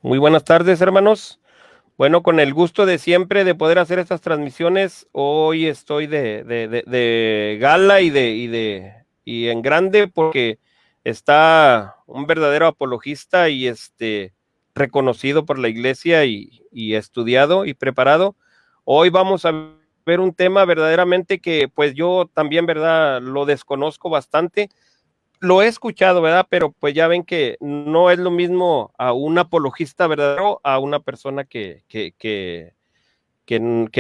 Muy buenas tardes, hermanos. Bueno, con el gusto de siempre de poder hacer estas transmisiones, hoy estoy de gala y en grande porque está un verdadero apologista y reconocido por la iglesia y estudiado y preparado. Hoy vamos a ver un tema verdaderamente que pues yo también, verdad, lo desconozco bastante. Lo he escuchado, ¿verdad? Pero pues ya ven que no es lo mismo a un apologista verdadero a una persona que no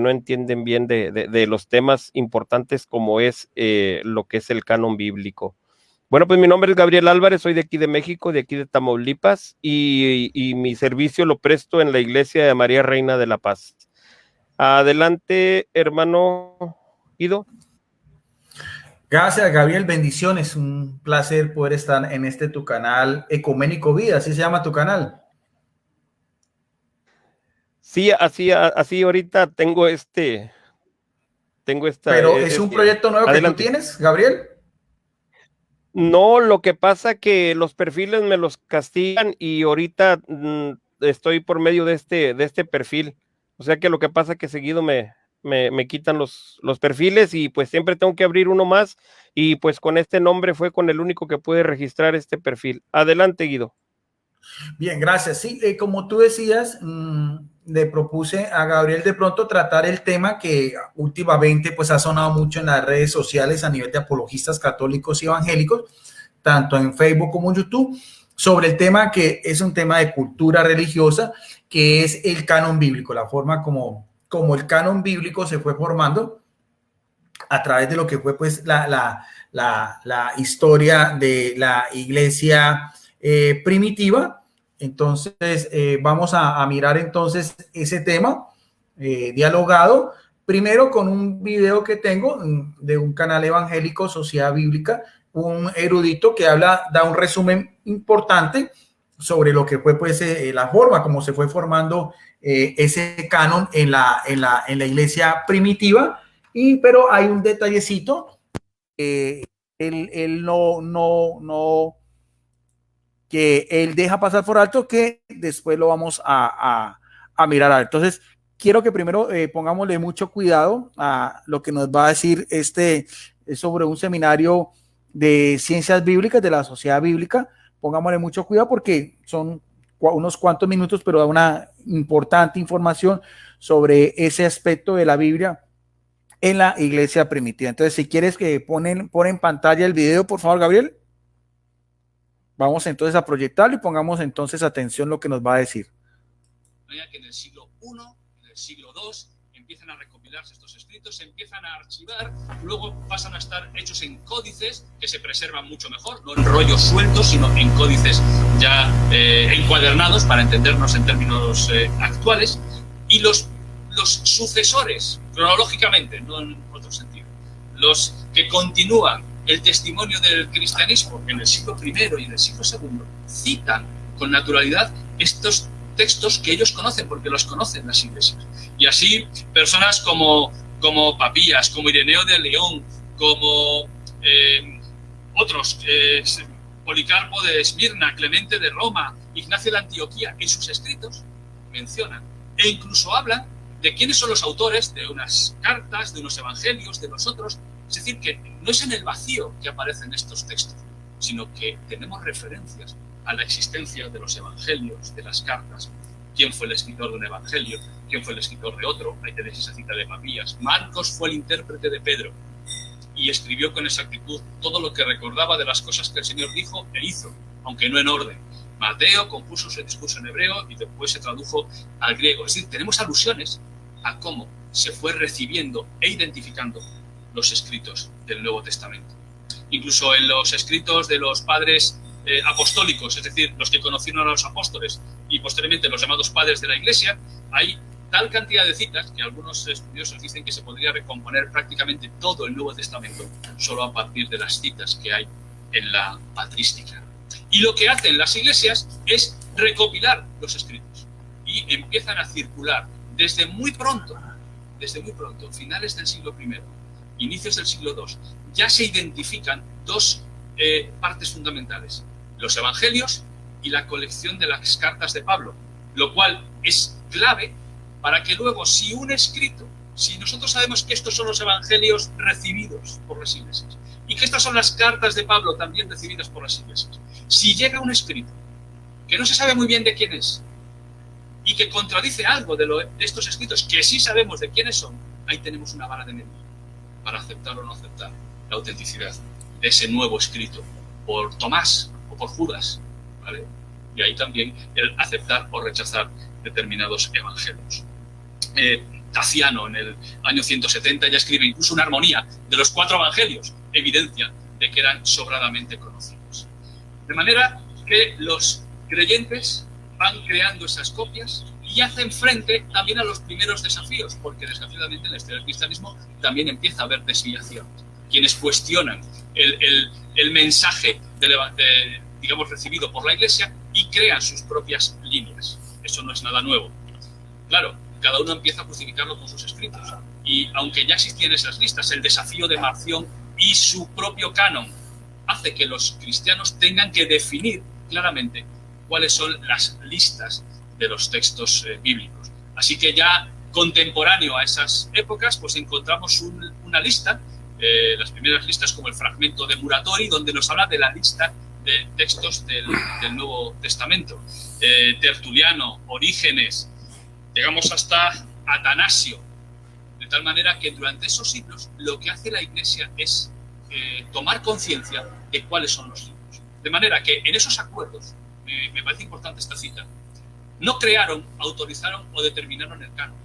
entienden bien de los temas importantes como es lo que es el canon bíblico. Bueno, pues mi nombre es Gabriel Álvarez, soy de aquí de México, de aquí de Tamaulipas, y mi servicio lo presto en la iglesia de María Reina de la Paz. Adelante, hermano Guido. Gracias, Gabriel. Bendiciones. Un placer poder estar en tu canal Ecuménico Vida. Así se llama tu canal. Sí, así ahorita tengo Pero es un proyecto nuevo que tú adelante. tienes, Gabriel. No, lo que pasa que los perfiles me los castigan y ahorita estoy por medio de este perfil. O sea que lo que pasa que seguido me quitan los perfiles y pues siempre tengo que abrir uno más y pues con este nombre fue con el único que pude registrar este perfil. Adelante, Guido. Bien, gracias. Sí, como tú decías, le propuse a Gabriel de pronto tratar el tema que últimamente pues ha sonado mucho en las redes sociales a nivel de apologistas católicos y evangélicos, tanto en Facebook como en YouTube, sobre el tema que es un tema de cultura religiosa, que es el canon bíblico, la forma como el canon bíblico se fue formando a través de lo que fue pues la historia de la iglesia primitiva. Entonces, vamos a mirar entonces ese tema dialogado, primero con un video que tengo de un canal evangélico, Sociedad Bíblica, un erudito que da un resumen importante sobre lo que fue pues la forma como se fue formando ese canon en la iglesia primitiva. Pero hay un detallecito, él que él deja pasar por alto, que después lo vamos a mirar. Entonces, quiero que primero pongámosle mucho cuidado a lo que nos va a decir es sobre un seminario de ciencias bíblicas de la Sociedad Bíblica. Pongámosle mucho cuidado porque son unos cuantos minutos, pero da una importante información sobre ese aspecto de la Biblia en la iglesia primitiva. Entonces, si quieres que ponen en pantalla el video, por favor, Gabriel. Vamos entonces a proyectarlo y pongamos entonces atención lo que nos va a decir. Que en el siglo I, en el siglo II, empiezan a recopilarse estos escritos, se empiezan a archivar, luego pasan a estar hechos en códices que se preservan mucho mejor, no en rollos sueltos, sino en códices ya encuadernados para entendernos en términos actuales, y los sucesores, cronológicamente, no en otro sentido, los que continúan el testimonio del cristianismo en el siglo I y en el siglo II, citan con naturalidad estos textos que ellos conocen, porque los conocen las iglesias. Y así, personas como Papías, como Ireneo de León, como otros, Policarpo de Esmirna, Clemente de Roma, Ignacio de Antioquía, en sus escritos mencionan e incluso hablan de quiénes son los autores de unas cartas, de unos evangelios, de los otros. Es decir, que no es en el vacío que aparecen estos textos, sino que tenemos referencias a la existencia de los evangelios, de las cartas. ¿Quién fue el escritor de un evangelio? ¿Quién fue el escritor de otro? Ahí tenéis esa cita de Papías. Marcos fue el intérprete de Pedro y escribió con exactitud todo lo que recordaba de las cosas que el Señor dijo e hizo, aunque no en orden. Mateo compuso su discurso en hebreo y después se tradujo al griego. Es decir, tenemos alusiones a cómo se fue recibiendo e identificando los escritos del Nuevo Testamento. Incluso en los escritos de los padres apostólicos, es decir, los que conocieron a los apóstoles y posteriormente los llamados padres de la Iglesia, hay tal cantidad de citas que algunos estudiosos dicen que se podría recomponer prácticamente todo el Nuevo Testamento solo a partir de las citas que hay en la patrística. Y lo que hacen las iglesias es recopilar los escritos y empiezan a circular desde muy pronto, finales del siglo I, inicios del siglo II, ya se identifican dos partes fundamentales: los evangelios y la colección de las cartas de Pablo, lo cual es clave para que luego, si un escrito, si nosotros sabemos que estos son los evangelios recibidos por las iglesias y que estas son las cartas de Pablo también recibidas por las iglesias, si llega un escrito que no se sabe muy bien de quién es y que contradice algo de estos escritos que sí sabemos de quiénes son, ahí tenemos una vara de medir para aceptar o no aceptar la autenticidad de ese nuevo escrito por Tomás o por Judas, ¿vale? Y ahí también el aceptar o rechazar determinados evangelios. Taciano en el año 170 ya escribe incluso una armonía de los 4 evangelios, evidencia de que eran sobradamente conocidos. De manera que los creyentes van creando esas copias y hacen frente también a los primeros desafíos, porque desgraciadamente en la historia del cristianismo también empieza a haber desviaciones. Quienes cuestionan el mensaje digamos, recibido por la Iglesia y crean sus propias líneas. Eso no es nada nuevo. Claro, cada uno empieza a justificarlo con sus escritos. Y aunque ya existían esas listas, el desafío de Marción y su propio canon hace que los cristianos tengan que definir claramente cuáles son las listas de los textos bíblicos. Así que ya contemporáneo a esas épocas, pues encontramos una lista, las primeras listas como el fragmento de Muratori, donde nos habla de la lista de textos del Nuevo Testamento. Tertuliano, Orígenes, llegamos hasta Atanasio, de tal manera que durante esos siglos lo que hace la Iglesia es tomar conciencia de cuáles son los libros. De manera que en esos acuerdos, me parece importante esta cita, no crearon, autorizaron o determinaron el canon.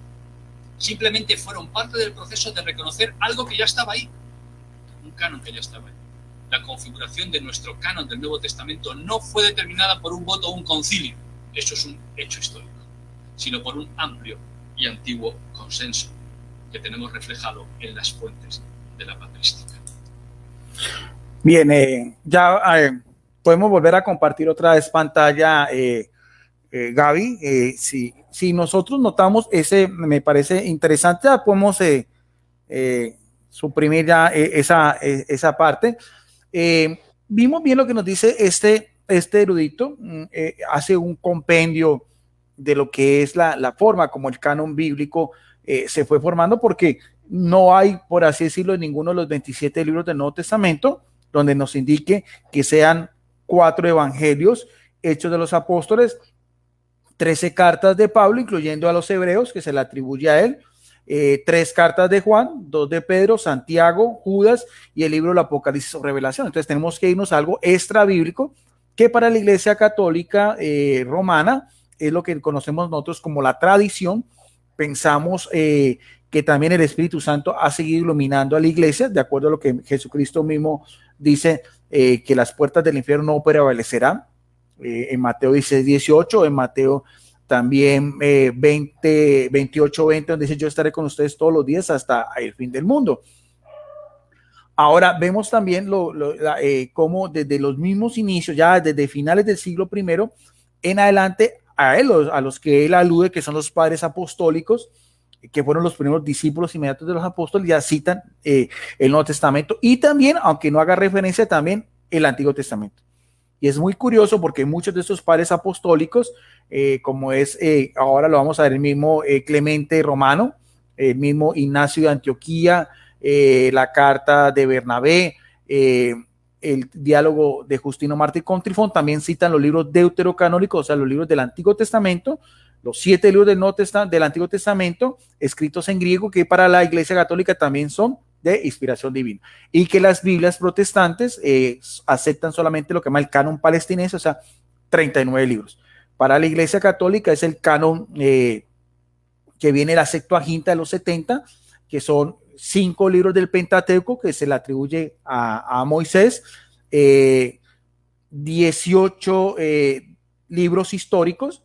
Simplemente fueron parte del proceso de reconocer algo que ya estaba ahí, un canon que ya estaba ahí. La configuración de nuestro canon del Nuevo Testamento no fue determinada por un voto o un concilio, eso es un hecho histórico, sino por un amplio y antiguo consenso que tenemos reflejado en las fuentes de la patrística. Bien, podemos volver a compartir otra vez pantalla, Gaby. Si nosotros notamos me parece interesante, ya podemos suprimir ya esa parte. Vimos bien lo que nos dice este erudito, hace un compendio de lo que es la forma como el canon bíblico se fue formando, porque no hay, por así decirlo, ninguno de los 27 libros del Nuevo Testamento donde nos indique que sean 4 evangelios, Hechos de los Apóstoles, 13 cartas de Pablo, incluyendo a los hebreos, que se le atribuye a él, 3 cartas de Juan, 2 de Pedro, Santiago, Judas y el libro del Apocalipsis o Revelación. Entonces tenemos que irnos a algo extra bíblico que para la Iglesia Católica Romana es lo que conocemos nosotros como la tradición. Pensamos que también el Espíritu Santo ha seguido iluminando a la Iglesia, de acuerdo a lo que Jesucristo mismo dice, que las puertas del infierno no prevalecerán, en Mateo 16, 18, en Mateo también 28, 20, donde dice: yo estaré con ustedes todos los días hasta el fin del mundo. Ahora vemos también cómo desde los mismos inicios, ya desde finales del siglo I en adelante, a los que él alude, que son los padres apostólicos, que fueron los primeros discípulos inmediatos de los apóstoles, ya citan el Nuevo Testamento y también, aunque no haga referencia, también el Antiguo Testamento. Y es muy curioso porque muchos de estos padres apostólicos, como es, ahora lo vamos a ver, el mismo Clemente Romano, el mismo Ignacio de Antioquía, la carta de Bernabé, el diálogo de Justino Mártir con Trifón, también citan los libros deuterocanónicos, o sea, los libros del Antiguo Testamento, los 7 libros del Antiguo Testamento, escritos en griego, que para la Iglesia Católica también son de inspiración divina, y que las Biblias protestantes aceptan solamente lo que llama el canon palestinense, o sea, 39 libros. Para la Iglesia Católica es el canon que viene la Septuaginta de los 70, que son 5 libros del Pentateuco que se le atribuye a Moisés, 18 libros históricos,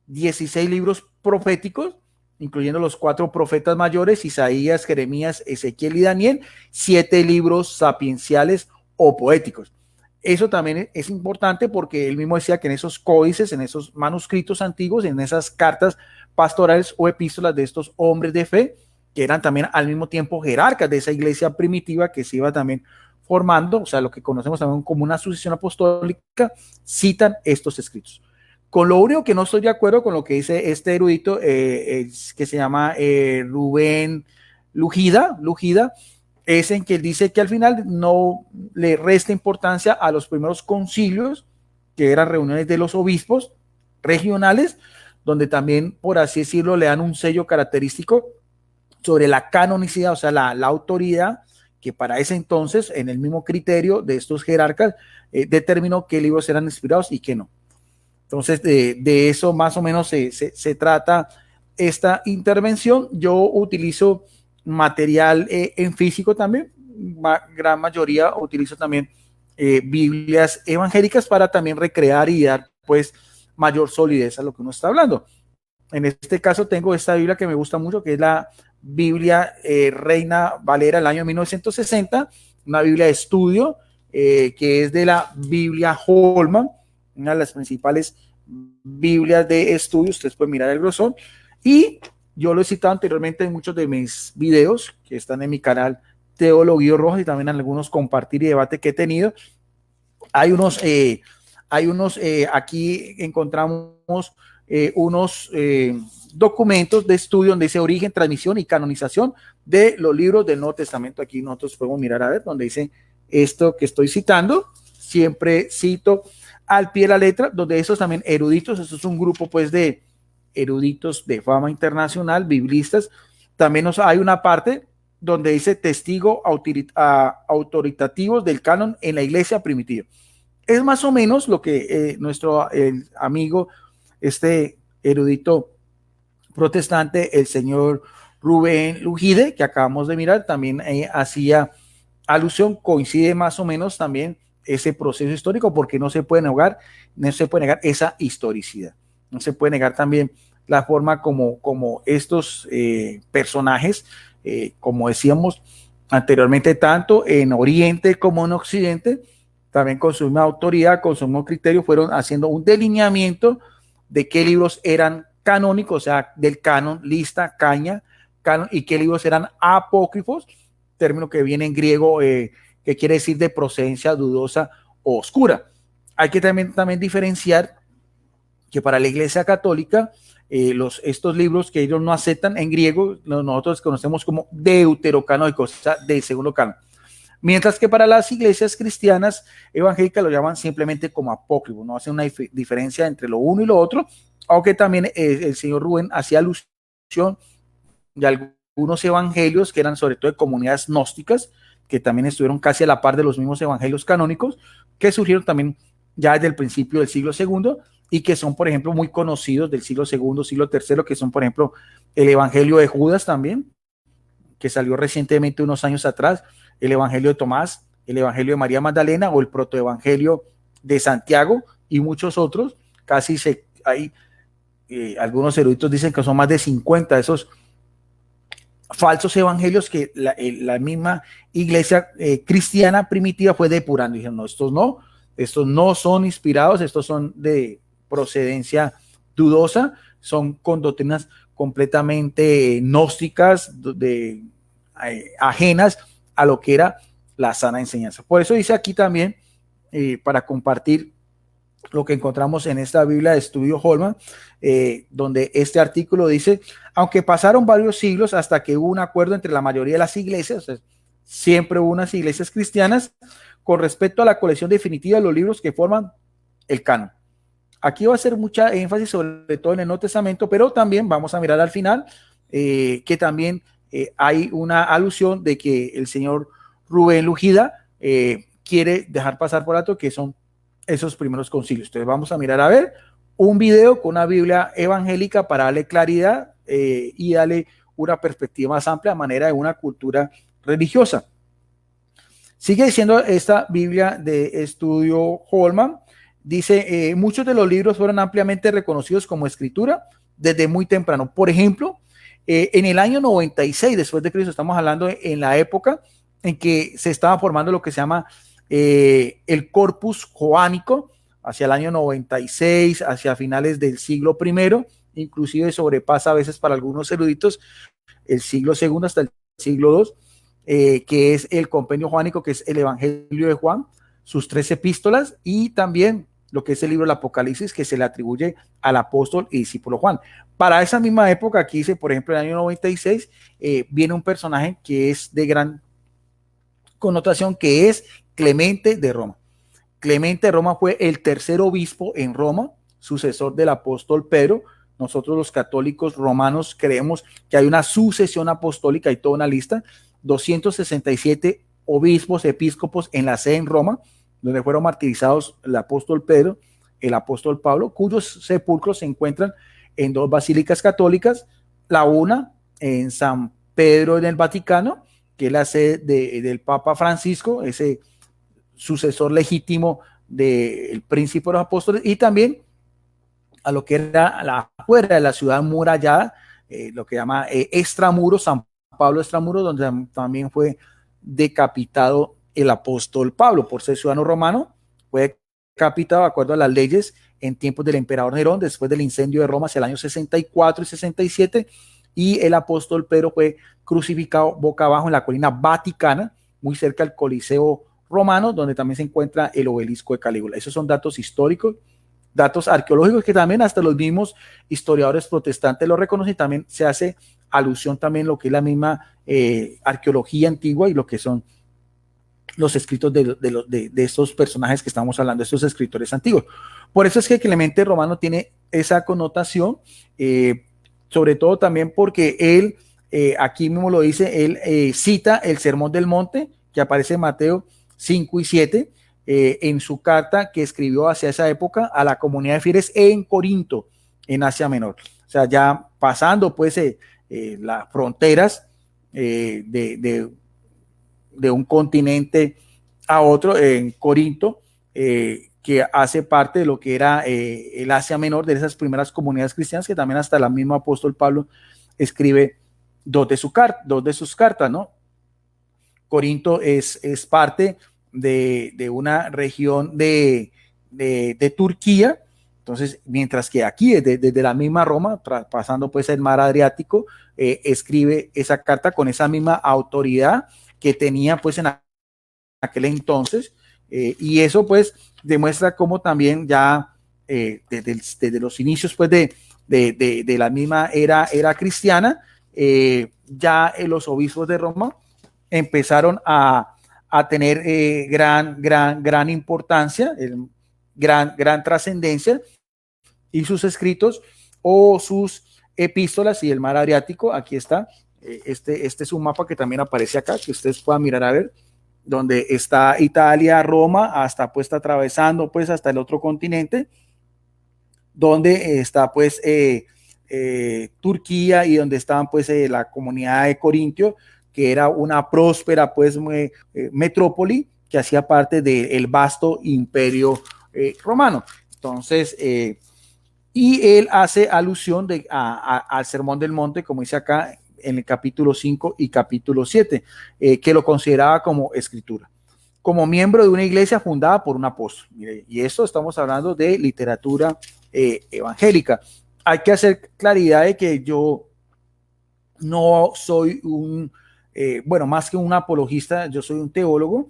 16 libros proféticos, incluyendo los 4 profetas mayores, Isaías, Jeremías, Ezequiel y Daniel, 7 libros sapienciales o poéticos. Eso también es importante porque él mismo decía que en esos códices, en esos manuscritos antiguos, en esas cartas pastorales o epístolas de estos hombres de fe, que eran también al mismo tiempo jerarcas de esa iglesia primitiva que se iba también formando, o sea, lo que conocemos también como una sucesión apostólica, citan estos escritos. Con lo único que no estoy de acuerdo con lo que dice este erudito, que se llama Rubén Lugida, es en que él dice que al final no le resta importancia a los primeros concilios, que eran reuniones de los obispos regionales, donde también, por así decirlo, le dan un sello característico sobre la canonicidad, o sea, la autoridad, que para ese entonces, en el mismo criterio de estos jerarcas, determinó qué libros eran inspirados y qué no. Entonces, de eso más o menos se trata esta intervención. Yo utilizo material en físico también, gran mayoría utilizo también Biblias evangélicas para también recrear y dar pues mayor solidez a lo que uno está hablando. En este caso tengo esta Biblia que me gusta mucho, que es la Biblia Reina Valera del año 1960, una Biblia de estudio que es de la Biblia Holman, una de las principales Biblias de estudio. Ustedes pueden mirar el grosor, y yo lo he citado anteriormente en muchos de mis videos que están en mi canal Teología Roja, y también en algunos compartir y debate que he tenido. Hay unos aquí encontramos unos documentos de estudio donde dice origen, transmisión y canonización de los libros del Nuevo Testamento. Aquí nosotros podemos mirar a ver donde dice esto que estoy citando. Siempre cito al pie de la letra, donde esos también eruditos, eso es un grupo pues de eruditos de fama internacional, biblistas. También hay una parte donde dice testigo autoritativos del canon en la iglesia primitiva. Es más o menos lo que nuestro amigo, este erudito protestante, el señor Rubén Lugide, que acabamos de mirar, también hacía alusión, coincide más o menos también ese proceso histórico, porque no se puede negar esa historicidad. No se puede negar también la forma como estos personajes, como decíamos anteriormente, tanto en Oriente como en Occidente, también con su misma autoridad, con su mismo criterio, fueron haciendo un delineamiento de qué libros eran canónicos, o sea, del canon, lista, canon, y qué libros eran apócrifos, término que viene en griego, que quiere decir de procedencia dudosa o oscura. Hay que también diferenciar que para la Iglesia Católica, estos libros que ellos no aceptan en griego, nosotros conocemos como deuterocanónicos, o sea, del segundo canon. Mientras que para las iglesias cristianas evangélicas lo llaman simplemente como apócrifo, no hacen una diferencia entre lo uno y lo otro, aunque también el señor Rubén hacía alusión de algunos evangelios que eran sobre todo de comunidades gnósticas, que también estuvieron casi a la par de los mismos evangelios canónicos, que surgieron también ya desde el principio del siglo II, y que son, por ejemplo, muy conocidos del siglo II, siglo III, que son, por ejemplo, el Evangelio de Judas también, que salió recientemente unos años atrás, el Evangelio de Tomás, el Evangelio de María Magdalena o el Protoevangelio de Santiago y muchos otros. Casi hay algunos eruditos dicen que son más de 50 de esos falsos evangelios que la misma iglesia cristiana primitiva fue depurando. Dijeron, no, estos no son inspirados, estos son de procedencia dudosa, son con doctrinas completamente gnósticas, ajenas a lo que era la sana enseñanza. Por eso dice aquí también, para compartir lo que encontramos en esta Biblia de estudio Holman, donde este artículo dice, aunque pasaron varios siglos hasta que hubo un acuerdo entre la mayoría de las iglesias, o sea, siempre hubo unas iglesias cristianas, con respecto a la colección definitiva de los libros que forman el canon. Aquí va a ser mucha énfasis sobre todo en el Nuevo Testamento, pero también vamos a mirar al final que también hay una alusión de que el señor Rubén Lugida quiere dejar pasar por alto que son esos primeros concilios. Entonces vamos a mirar a ver un video con una Biblia evangélica para darle claridad y darle una perspectiva más amplia a manera de una cultura religiosa. Sigue diciendo esta Biblia de estudio Holman, dice, muchos de los libros fueron ampliamente reconocidos como escritura desde muy temprano. Por ejemplo, en el año 96 después de Cristo, estamos hablando en la época en que se estaba formando lo que se llama el corpus joánico, hacia el año 96, hacia finales del siglo I, inclusive sobrepasa a veces para algunos eruditos el siglo II hasta el siglo II. que es el compendio juánico, que es el Evangelio de Juan, sus 3 epístolas, y también lo que es el libro del Apocalipsis, que se le atribuye al apóstol y discípulo Juan. Para esa misma época, aquí dice, por ejemplo, en el año 96, viene un personaje que es de gran connotación, que es Clemente de Roma. Clemente de Roma fue el tercer obispo en Roma, sucesor del apóstol Pedro. Nosotros los católicos romanos creemos que hay una sucesión apostólica, hay toda una lista, 267 obispos, episcopos en la sede en Roma, donde fueron martirizados el apóstol Pedro, el apóstol Pablo, cuyos sepulcros se encuentran en 2 basílicas católicas, la una en San Pedro en el Vaticano, que es la sede del Papa Francisco, ese sucesor legítimo del príncipe de los apóstoles, y también a lo que era afuera de la ciudad murallada, lo que llama extramuros, San Pablo extramuros, donde también fue decapitado el apóstol Pablo por ser ciudadano romano. Fue decapitado de acuerdo a las leyes en tiempos del emperador Nerón, después del incendio de Roma hacia el año 64 y 67, y el apóstol Pedro fue crucificado boca abajo en la colina Vaticana, muy cerca del Coliseo romano, donde también se encuentra el obelisco de Calígula. Esos son datos históricos, datos arqueológicos que también hasta los mismos historiadores protestantes lo reconocen. También se hace alusión también a lo que es la misma arqueología antigua y lo que son los escritos de estos personajes que estamos hablando, estos escritores antiguos. Por eso es que Clemente Romano tiene esa connotación, sobre todo también porque él, aquí mismo lo dice, él cita el Sermón del Monte, que aparece en Mateo 5 y 7, en su carta que escribió hacia esa época a la comunidad de fieles en Corinto, en Asia Menor. O sea, ya pasando pues las fronteras de un continente a otro, en Corinto, que hace parte de lo que era el Asia Menor, de esas primeras comunidades cristianas, que también hasta el mismo apóstol Pablo escribe 2 de sus cartas, ¿no? Corinto es parte de una región de Turquía. Entonces, mientras que aquí, desde la misma Roma, pasando pues el mar Adriático, escribe esa carta con esa misma autoridad que tenía pues en aquel entonces, y eso pues demuestra cómo también ya desde los inicios pues de la misma era cristiana, ya los obispos de Roma empezaron a tener gran importancia, gran trascendencia, y sus escritos o sus epístolas y el mar Adriático, aquí está, este es un mapa que también aparece acá, que ustedes puedan mirar a ver, donde está Italia, Roma, hasta pues está atravesando pues hasta el otro continente, donde está pues Turquía, y donde estaban pues la comunidad de Corintio, que era una próspera pues metrópoli que hacía parte del vasto imperio romano. Entonces, y él hace alusión al Sermón del Monte, como dice acá en el capítulo 5 y capítulo 7, que lo consideraba como escritura, como miembro de una iglesia fundada por un apóstol. Y esto estamos hablando de literatura evangélica. Hay que hacer claridad de que yo no soy más que un apologista, yo soy un teólogo.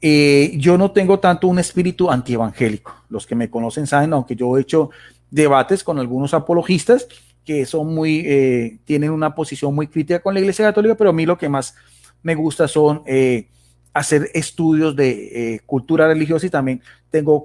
Yo no tengo tanto un espíritu antievangélico. Los que me conocen saben, aunque yo he hecho debates con algunos apologistas que son tienen una posición muy crítica con la Iglesia Católica, pero a mí lo que más me gusta son hacer estudios de cultura religiosa, y también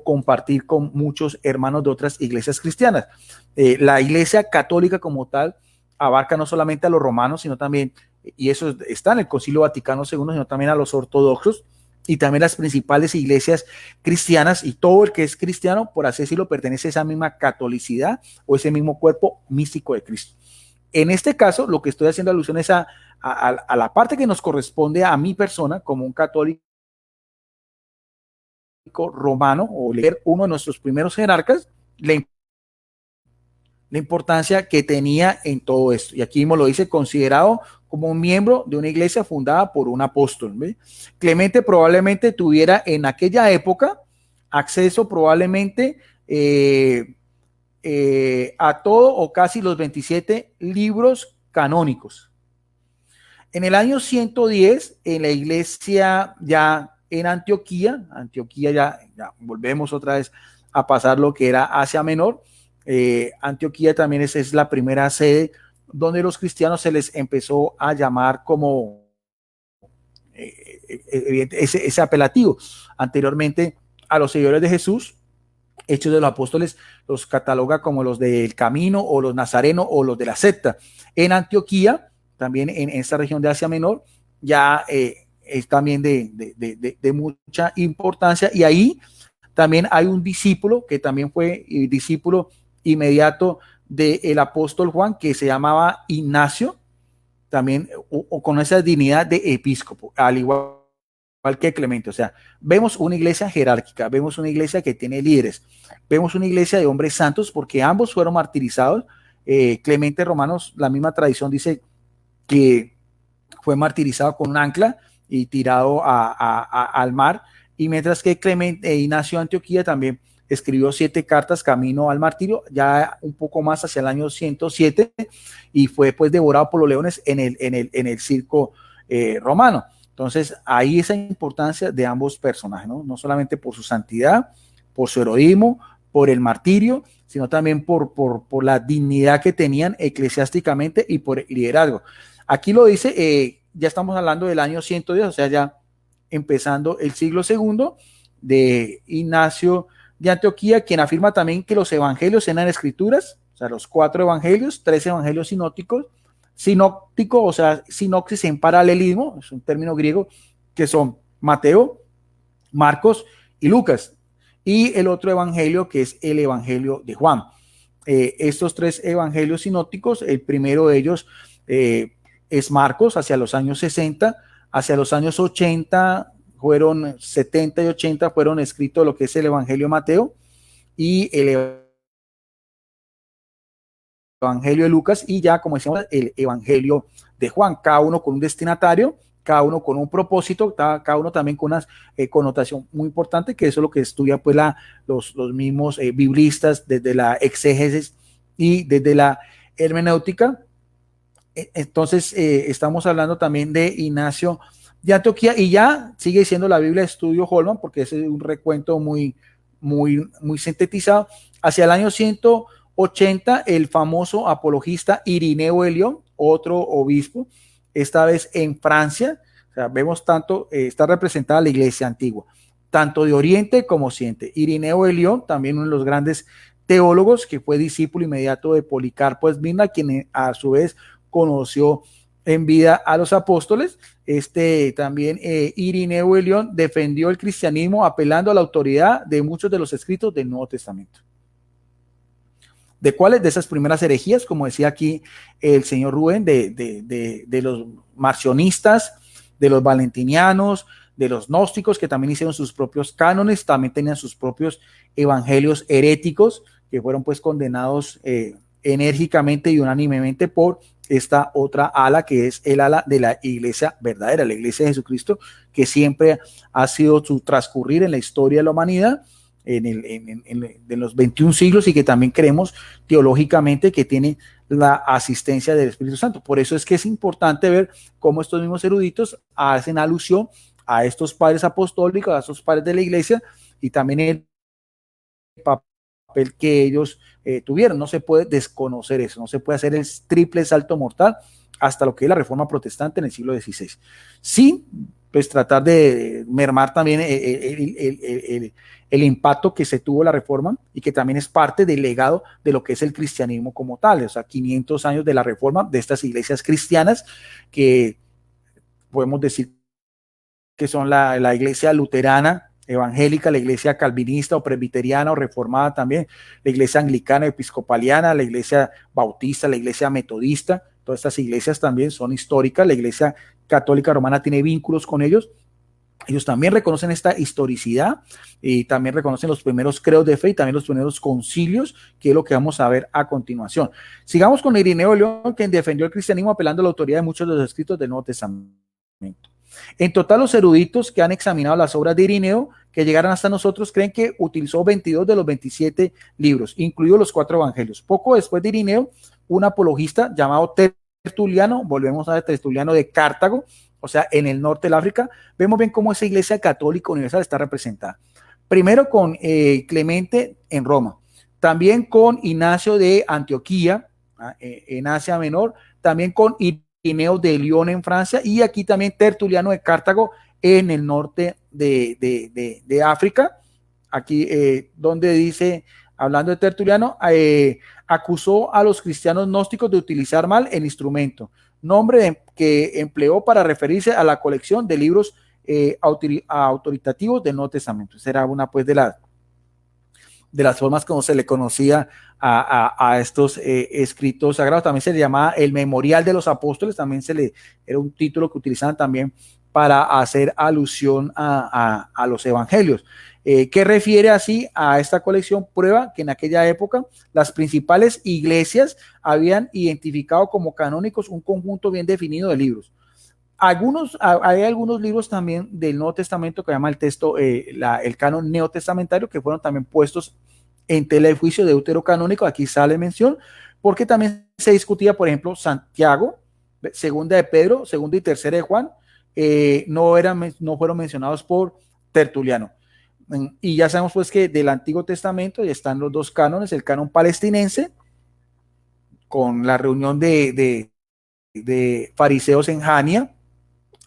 compartir con muchos hermanos de otras iglesias cristianas. La Iglesia Católica como tal abarca no solamente a los romanos, sino también, y eso está en el Concilio Vaticano II, sino también a los ortodoxos y también las principales iglesias cristianas, y todo el que es cristiano, por así decirlo, pertenece a esa misma catolicidad o ese mismo cuerpo místico de Cristo. En este caso, lo que estoy haciendo alusión es a la parte que nos corresponde a mi persona como un católico romano, o leer uno de nuestros primeros jerarcas, la importancia que tenía en todo esto. Y aquí mismo lo dice, considerado como un miembro de una iglesia fundada por un apóstol. ¿Ve? Clemente probablemente tuviera en aquella época acceso probablemente a todo o casi los 27 libros canónicos. En el año 110, en la iglesia ya en Antioquía ya volvemos otra vez a pasar lo que era Asia Menor. Antioquía también es la primera sede donde los cristianos se les empezó a llamar como ese apelativo. Anteriormente a los seguidores de Jesús, Hechos de los Apóstoles los cataloga como los del camino o los nazarenos o los de la secta. En Antioquía, también en esta región de Asia Menor, ya es también de mucha importancia, y ahí también hay un discípulo que también fue discípulo inmediato del apóstol Juan, que se llamaba Ignacio, también o con esa dignidad de episcopo, al igual que Clemente. O sea, vemos una iglesia jerárquica, vemos una iglesia que tiene líderes, vemos una iglesia de hombres santos, porque ambos fueron martirizados. Clemente, Romanos, la misma tradición dice que fue martirizado con un ancla y tirado al mar, y mientras que Ignacio de Antioquía también escribió 7 cartas camino al martirio, ya un poco más hacia el año 107, y fue pues devorado por los leones en el circo romano. Entonces, ahí esa importancia de ambos personajes, ¿no? No solamente por su santidad, por su heroísmo, por el martirio, sino también por la dignidad que tenían eclesiásticamente y por el liderazgo. Aquí lo dice, ya estamos hablando del año 110, o sea, ya empezando el siglo II, de Ignacio de Antioquía, quien afirma también que los evangelios eran escrituras, o sea, los 4 evangelios, 3 evangelios sinópticos, o sea, sinopsis en paralelismo, es un término griego, que son Mateo, Marcos y Lucas, y el otro evangelio que es el evangelio de Juan. Estos 3 evangelios sinópticos, el primero de ellos es Marcos, hacia los años 60, hacia los años 80, fueron 70 y 80, fueron escritos lo que es el evangelio de Mateo y el evangelio de Lucas, y ya, como decíamos, el evangelio de Juan, cada uno con un destinatario, cada uno con un propósito, cada uno también con una connotación muy importante, que eso es lo que estudia pues los mismos biblistas desde la exégesis y desde la hermenéutica. Entonces estamos hablando también de Ignacio de Antioquía, y ya sigue siendo la Biblia de Estudio Holman, porque ese es un recuento muy sintetizado. Hacia el año 180, el famoso apologista Irineo de León, otro obispo, esta vez en Francia. O sea, vemos tanto, está representada la iglesia antigua, tanto de Oriente como Occidente. Irineo de León, también uno de los grandes teólogos, que fue discípulo inmediato de Policarpo de Esmirna, quien a su vez conoció en vida a los apóstoles. También Irineo de León defendió el cristianismo apelando a la autoridad de muchos de los escritos del Nuevo Testamento. ¿De cuáles? De esas primeras herejías, como decía aquí el señor Rubén, de los marcionistas, de los valentinianos, de los gnósticos, que también hicieron sus propios cánones, también tenían sus propios evangelios heréticos, que fueron pues condenados enérgicamente y unánimemente por esta otra ala, que es el ala de la iglesia verdadera, la iglesia de Jesucristo, que siempre ha sido su transcurrir en la historia de la humanidad, de los 21 siglos, y que también creemos teológicamente que tiene la asistencia del Espíritu Santo. Por eso es que es importante ver cómo estos mismos eruditos hacen alusión a estos padres apostólicos, a estos padres de la iglesia, y también el papel que ellos tuvieron. No se puede desconocer eso, no se puede hacer el triple salto mortal hasta lo que es la Reforma Protestante en el siglo XVI. Sí, pues tratar de mermar también el impacto que se tuvo la Reforma, y que también es parte del legado de lo que es el cristianismo como tal. O sea, 500 años de la Reforma, de estas iglesias cristianas, que podemos decir que son la iglesia luterana, evangélica, la iglesia calvinista o presbiteriana o reformada también, la iglesia anglicana, episcopaliana, la iglesia bautista, la iglesia metodista. Todas estas iglesias también son históricas. La iglesia católica romana tiene vínculos con ellos. Ellos también reconocen esta historicidad y también reconocen los primeros credos de fe y también los primeros concilios, que es lo que vamos a ver a continuación. Sigamos con Irineo de León, quien defendió el cristianismo apelando a la autoridad de muchos de los escritos del Nuevo Testamento. En total, los eruditos que han examinado las obras de Irineo, que llegaron hasta nosotros, creen que utilizó 22 de los 27 libros, incluidos los 4 evangelios. Poco después de Irineo, un apologista llamado Tertuliano, volvemos a ver Tertuliano de Cartago, o sea, en el norte del África, vemos bien cómo esa iglesia católica universal está representada. Primero con Clemente en Roma, también con Ignacio de Antioquía, en Asia Menor, también con Irineo de León en Francia, y aquí también Tertuliano de Cartago en el norte de África. Aquí donde dice, hablando de Tertuliano, acusó a los cristianos gnósticos de utilizar mal el instrumento, nombre que empleó para referirse a la colección de libros autoritativos del Nuevo Testamento. Esa era una pues de las formas como se le conocía a estos escritos sagrados. También se le llamaba el Memorial de los Apóstoles, también era un título que utilizaban también para hacer alusión a los evangelios. ¿Qué refiere así a esta colección? Prueba que en aquella época las principales iglesias habían identificado como canónicos un conjunto bien definido de libros. Hay algunos libros también del Nuevo Testamento que llama el texto, el canon neotestamentario, que fueron también puestos en tela de juicio de deuterocanónico. Aquí sale mención, porque también se discutía, por ejemplo, Santiago, segunda de Pedro, segunda y tercera de Juan, no fueron mencionados por Tertuliano. Y ya sabemos pues que del Antiguo Testamento ya están los dos cánones, el canon palestinense, con la reunión de fariseos en Jania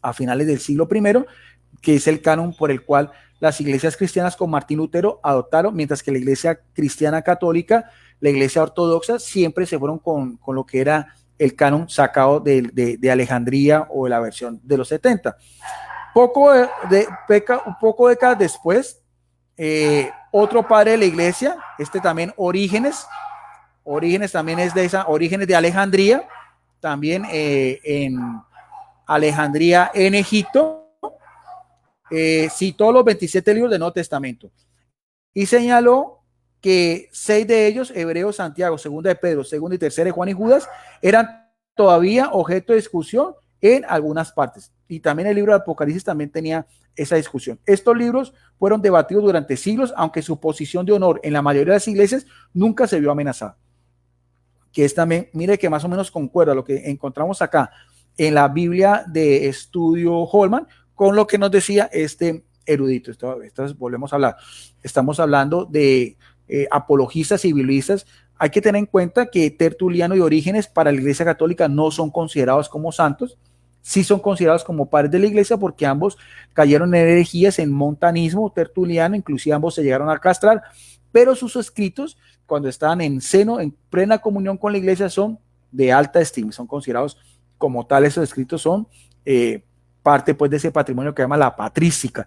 a finales del siglo I, que es el canon por el cual las iglesias cristianas con Martín Lutero adoptaron, mientras que la iglesia cristiana católica, la iglesia ortodoxa, siempre se fueron con lo que era el canon sacado de Alejandría o de la versión de los 70. Un poco décadas después, otro padre de la iglesia, también Orígenes también es Orígenes de Alejandría, también en Alejandría en Egipto, citó los 27 libros del Nuevo Testamento y señaló que 6 de ellos, Hebreos, Santiago, segunda de Pedro, segunda y tercera de Juan y Judas, eran todavía objeto de discusión en algunas partes. Y también el libro de Apocalipsis también tenía esa discusión. Estos libros fueron debatidos durante siglos, aunque su posición de honor en la mayoría de las iglesias nunca se vio amenazada. Que es también, mire que más o menos concuerda lo que encontramos acá en la Biblia de Estudio Holman con lo que nos decía este erudito. Entonces volvemos a hablar. Estamos hablando de apologistas y biblistas. Hay que tener en cuenta que Tertuliano y Orígenes para la Iglesia Católica no son considerados como santos, sí son considerados como padres de la Iglesia porque ambos cayeron en herejías, en montanismo tertuliano, inclusive ambos se llegaron a castrar, pero sus escritos, cuando estaban en seno, en plena comunión con la Iglesia, son de alta estima, son considerados como tales. Esos escritos son parte pues de ese patrimonio que llama la patrística.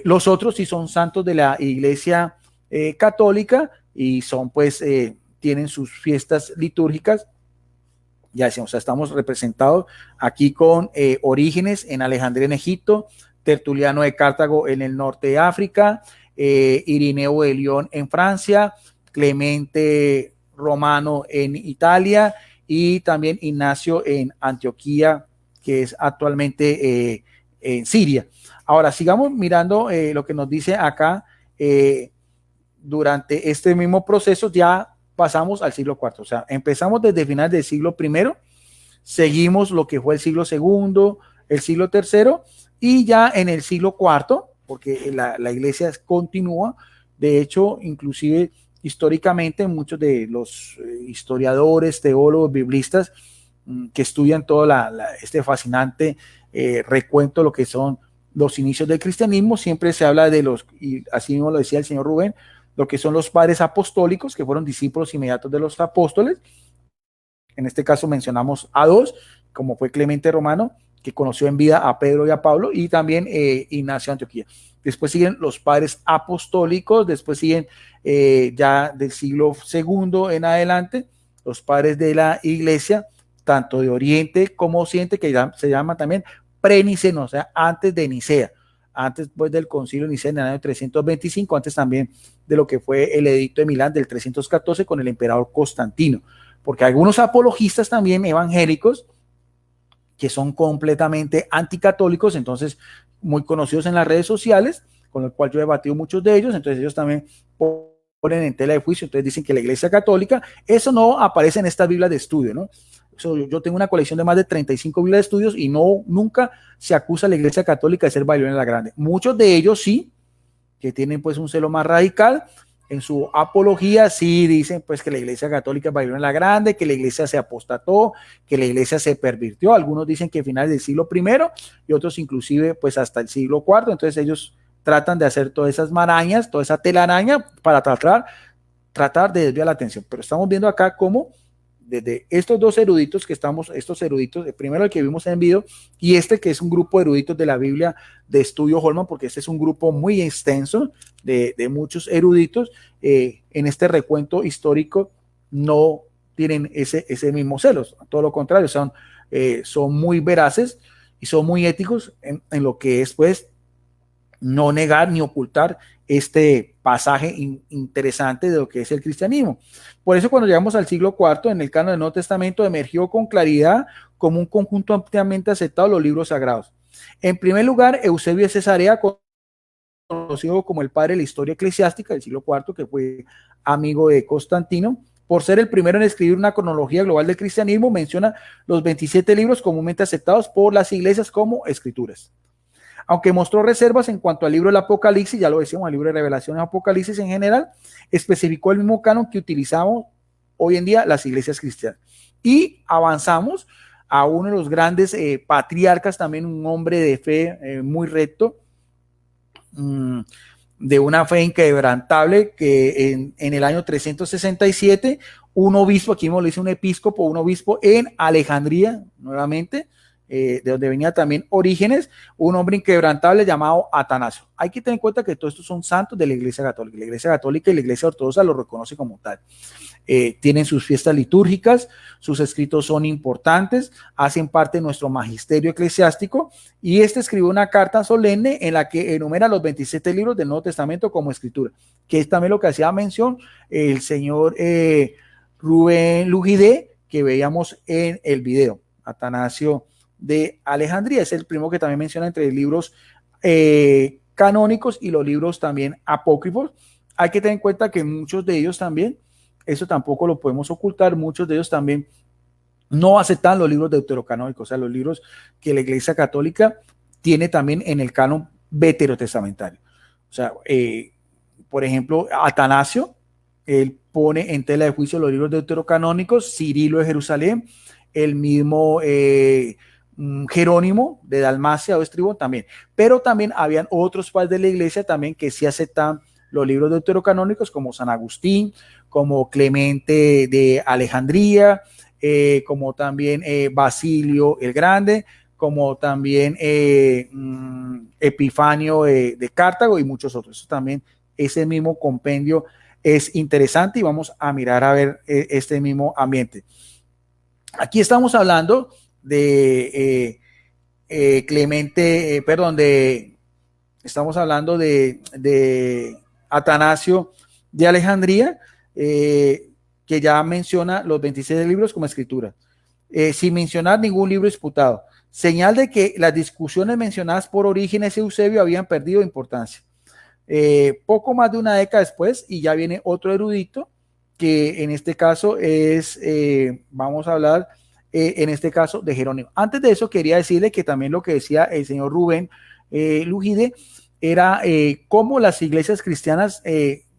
Los otros sí son santos de la Iglesia católica y son pues tienen sus fiestas litúrgicas. Ya decíamos, o sea, estamos representados aquí con Orígenes en Alejandría en Egipto, Tertuliano de Cartago en el norte de África, Irineo de León en Francia, Clemente Romano en Italia y también Ignacio en Antioquía, que es actualmente en Siria. Ahora, sigamos mirando lo que nos dice acá. Durante este mismo proceso ya pasamos al siglo IV, o sea, empezamos desde el final del siglo I, seguimos lo que fue el siglo II, el siglo III, y ya en el siglo IV, porque la iglesia continúa. De hecho, inclusive históricamente muchos de los historiadores, teólogos, biblistas que estudian todo este fascinante recuento de lo que son los inicios del cristianismo, siempre se habla de y así mismo lo decía el señor Rubén, lo que son los padres apostólicos, que fueron discípulos inmediatos de los apóstoles. En este caso mencionamos a 2, como fue Clemente Romano, que conoció en vida a Pedro y a Pablo, y también Ignacio de Antioquía. Después siguen los padres apostólicos, después siguen ya del siglo II en adelante, los padres de la iglesia, tanto de Oriente como Occidente, que ya se llama también pre-niceno, o sea, antes de Nicea, antes pues del concilio de Nicea en el año 325, antes también de lo que fue el edicto de Milán del 314 con el emperador Constantino, porque algunos apologistas también evangélicos que son completamente anticatólicos, entonces muy conocidos en las redes sociales, con lo cual yo he debatido muchos de ellos, entonces ellos también ponen en tela de juicio, entonces dicen que la Iglesia Católica, eso no aparece en esta Biblia de estudio, ¿no? yo tengo una colección de más de 35 Biblias de estudios y nunca se acusa a la Iglesia Católica de ser Babilonia la Grande. Muchos de ellos sí, que tienen pues un celo más radical, en su apología sí dicen pues que la Iglesia Católica es Babilonia la Grande, que la Iglesia se apostató, que la Iglesia se pervirtió. Algunos dicen que a finales del siglo I y otros inclusive pues hasta el siglo IV. Entonces ellos tratan de hacer todas esas marañas, toda esa telaraña para tratar de desviar la atención. Pero estamos viendo acá cómo desde estos dos eruditos estos eruditos, primero el que vimos en video y este que es un grupo de eruditos de la Biblia de estudio Holman, porque este es un grupo muy extenso de muchos eruditos, en este recuento histórico no tienen ese mismo celos, todo lo contrario, son muy veraces y son muy éticos en lo que es pues no negar ni ocultar este pasaje interesante de lo que es el cristianismo. Por eso cuando llegamos al siglo IV, en el canon del Nuevo Testamento emergió con claridad como un conjunto ampliamente aceptado los libros sagrados. En primer lugar, Eusebio de Cesarea, conocido como el padre de la historia eclesiástica del siglo IV, que fue amigo de Constantino, por ser el primero en escribir una cronología global del cristianismo, menciona los 27 libros comúnmente aceptados por las iglesias como escrituras. Aunque mostró reservas en cuanto al libro del Apocalipsis, ya lo decíamos, el libro de Revelaciones, Apocalipsis en general, especificó el mismo canon que utilizamos hoy en día las iglesias cristianas. Y avanzamos a uno de los grandes patriarcas, también un hombre de fe muy recto, de una fe inquebrantable, que en el año 367, un obispo, aquí mismo le dice un episcopo, un obispo en Alejandría, nuevamente, de donde venía también Orígenes, un hombre inquebrantable llamado Atanasio. Hay que tener en cuenta que todos estos son santos de la Iglesia Católica. La Iglesia Católica y la Iglesia Ortodoxa lo reconoce como tal. Tienen sus fiestas litúrgicas, sus escritos son importantes, hacen parte de nuestro magisterio eclesiástico, y escribió una carta solemne en la que enumera los 27 libros del Nuevo Testamento como escritura, que es también lo que hacía mención el señor Rubén Lugide, que veíamos en el video. Atanasio de Alejandría es el primo que también menciona entre libros canónicos y los libros también apócrifos. Hay que tener en cuenta que muchos de ellos también, eso tampoco lo podemos ocultar, muchos de ellos también no aceptan los libros deuterocanónicos, o sea, los libros que la Iglesia Católica tiene también en el canon veterotestamentario. O sea, por ejemplo, Atanasio, él pone en tela de juicio los libros deuterocanónicos, Cirilo de Jerusalén, el mismo Jerónimo de Dalmacia o Estribón también, pero también habían otros padres de la iglesia también que sí aceptaban los libros deuterocanónicos, como San Agustín, como Clemente de Alejandría, como también Basilio el Grande, como también Epifanio de Cartago y muchos otros. Eso también, ese mismo compendio es interesante y vamos a mirar a ver este mismo ambiente. Aquí estamos hablando de estamos hablando de Atanasio de Alejandría, que ya menciona los 26 libros como escritura, sin mencionar ningún libro disputado, señal de que las discusiones mencionadas por Orígenes y Eusebio habían perdido importancia. Poco más de una década después, y ya viene otro erudito, que en este caso es, vamos a hablar en este caso de Jerónimo. Antes de eso quería decirle que también lo que decía el señor Rubén Lugide era cómo las iglesias cristianas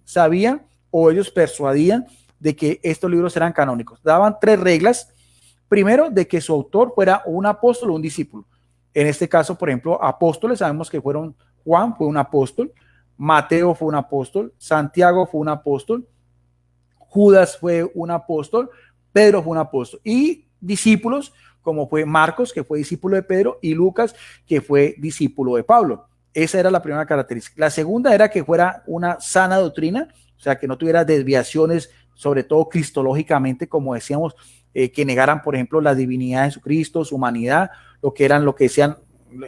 sabían o ellos persuadían de que estos libros eran canónicos. Daban 3 reglas. Primero, de que su autor fuera un apóstol o un discípulo. En este caso, por ejemplo, apóstoles, sabemos que fueron Juan fue un apóstol, Mateo fue un apóstol, Santiago fue un apóstol, Judas fue un apóstol, Pedro fue un apóstol, y discípulos como fue Marcos, que fue discípulo de Pedro, y Lucas, que fue discípulo de Pablo. Esa era la primera característica. La segunda era que fuera una sana doctrina, o sea, que no tuviera desviaciones, sobre todo cristológicamente, como decíamos, que negaran, por ejemplo, la divinidad de Jesucristo, su humanidad, lo que decían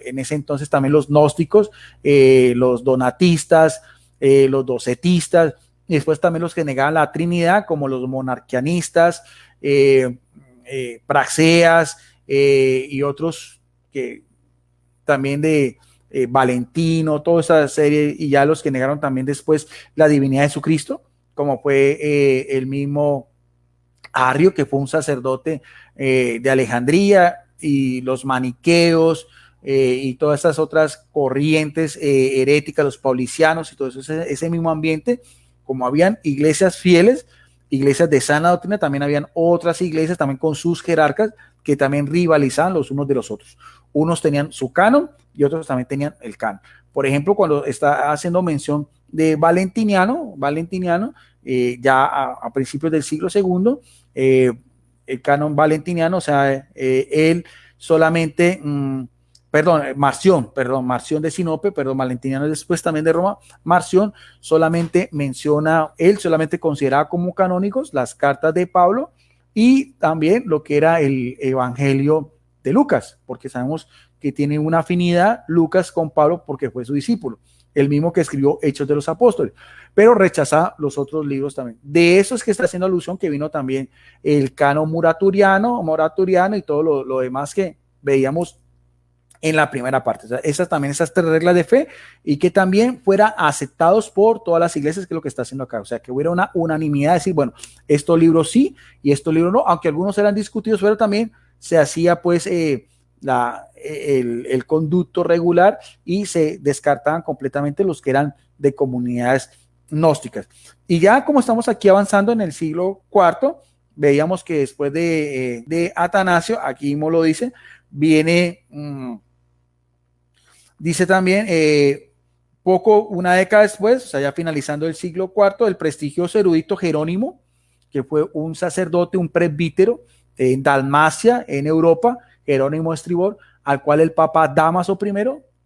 en ese entonces también los gnósticos, los donatistas, los docetistas, y después también los que negaban la Trinidad, como los monarquianistas, praxeas y otros que también de Valentino, toda esa serie, y ya los que negaron también después la divinidad de Jesucristo, como fue el mismo Arrio, que fue un sacerdote de Alejandría, y los maniqueos, y todas estas otras corrientes heréticas, los paulicianos y todo eso, ese mismo ambiente. Como habían iglesias fieles, iglesias de sana doctrina, también habían otras iglesias también con sus jerarcas que también rivalizaban los unos de los otros. Unos tenían su canon y otros también tenían el canon. Por ejemplo, cuando está haciendo mención de Valentiniano, ya a principios del siglo II, el canon valentiniano, o sea, él solamente, Marción de Sinope, Valentiniano después también de Roma. Marción solamente menciona, él solamente consideraba como canónicos las cartas de Pablo y también lo que era el Evangelio de Lucas, porque sabemos que tiene una afinidad Lucas con Pablo porque fue su discípulo, el mismo que escribió Hechos de los Apóstoles, pero rechaza los otros libros también. De eso es que está haciendo alusión que vino también el canon moraturiano y todo lo demás que veíamos en la primera parte. O sea, esas 3 reglas de fe, y que también fueran aceptados por todas las iglesias, que es lo que está haciendo acá. O sea, que hubiera una unanimidad de decir, bueno, estos libros sí y estos libros no, aunque algunos eran discutidos, pero también se hacía pues el conducto regular y se descartaban completamente los que eran de comunidades gnósticas. Y ya como estamos aquí avanzando en el siglo IV, veíamos que después de Atanasio, aquí mismo lo dice, viene, dice también, una década después, o sea, ya finalizando el siglo IV, el prestigioso erudito Jerónimo, que fue un sacerdote, un presbítero en Dalmacia, en Europa, Jerónimo Estribor, al cual el Papa Dámaso I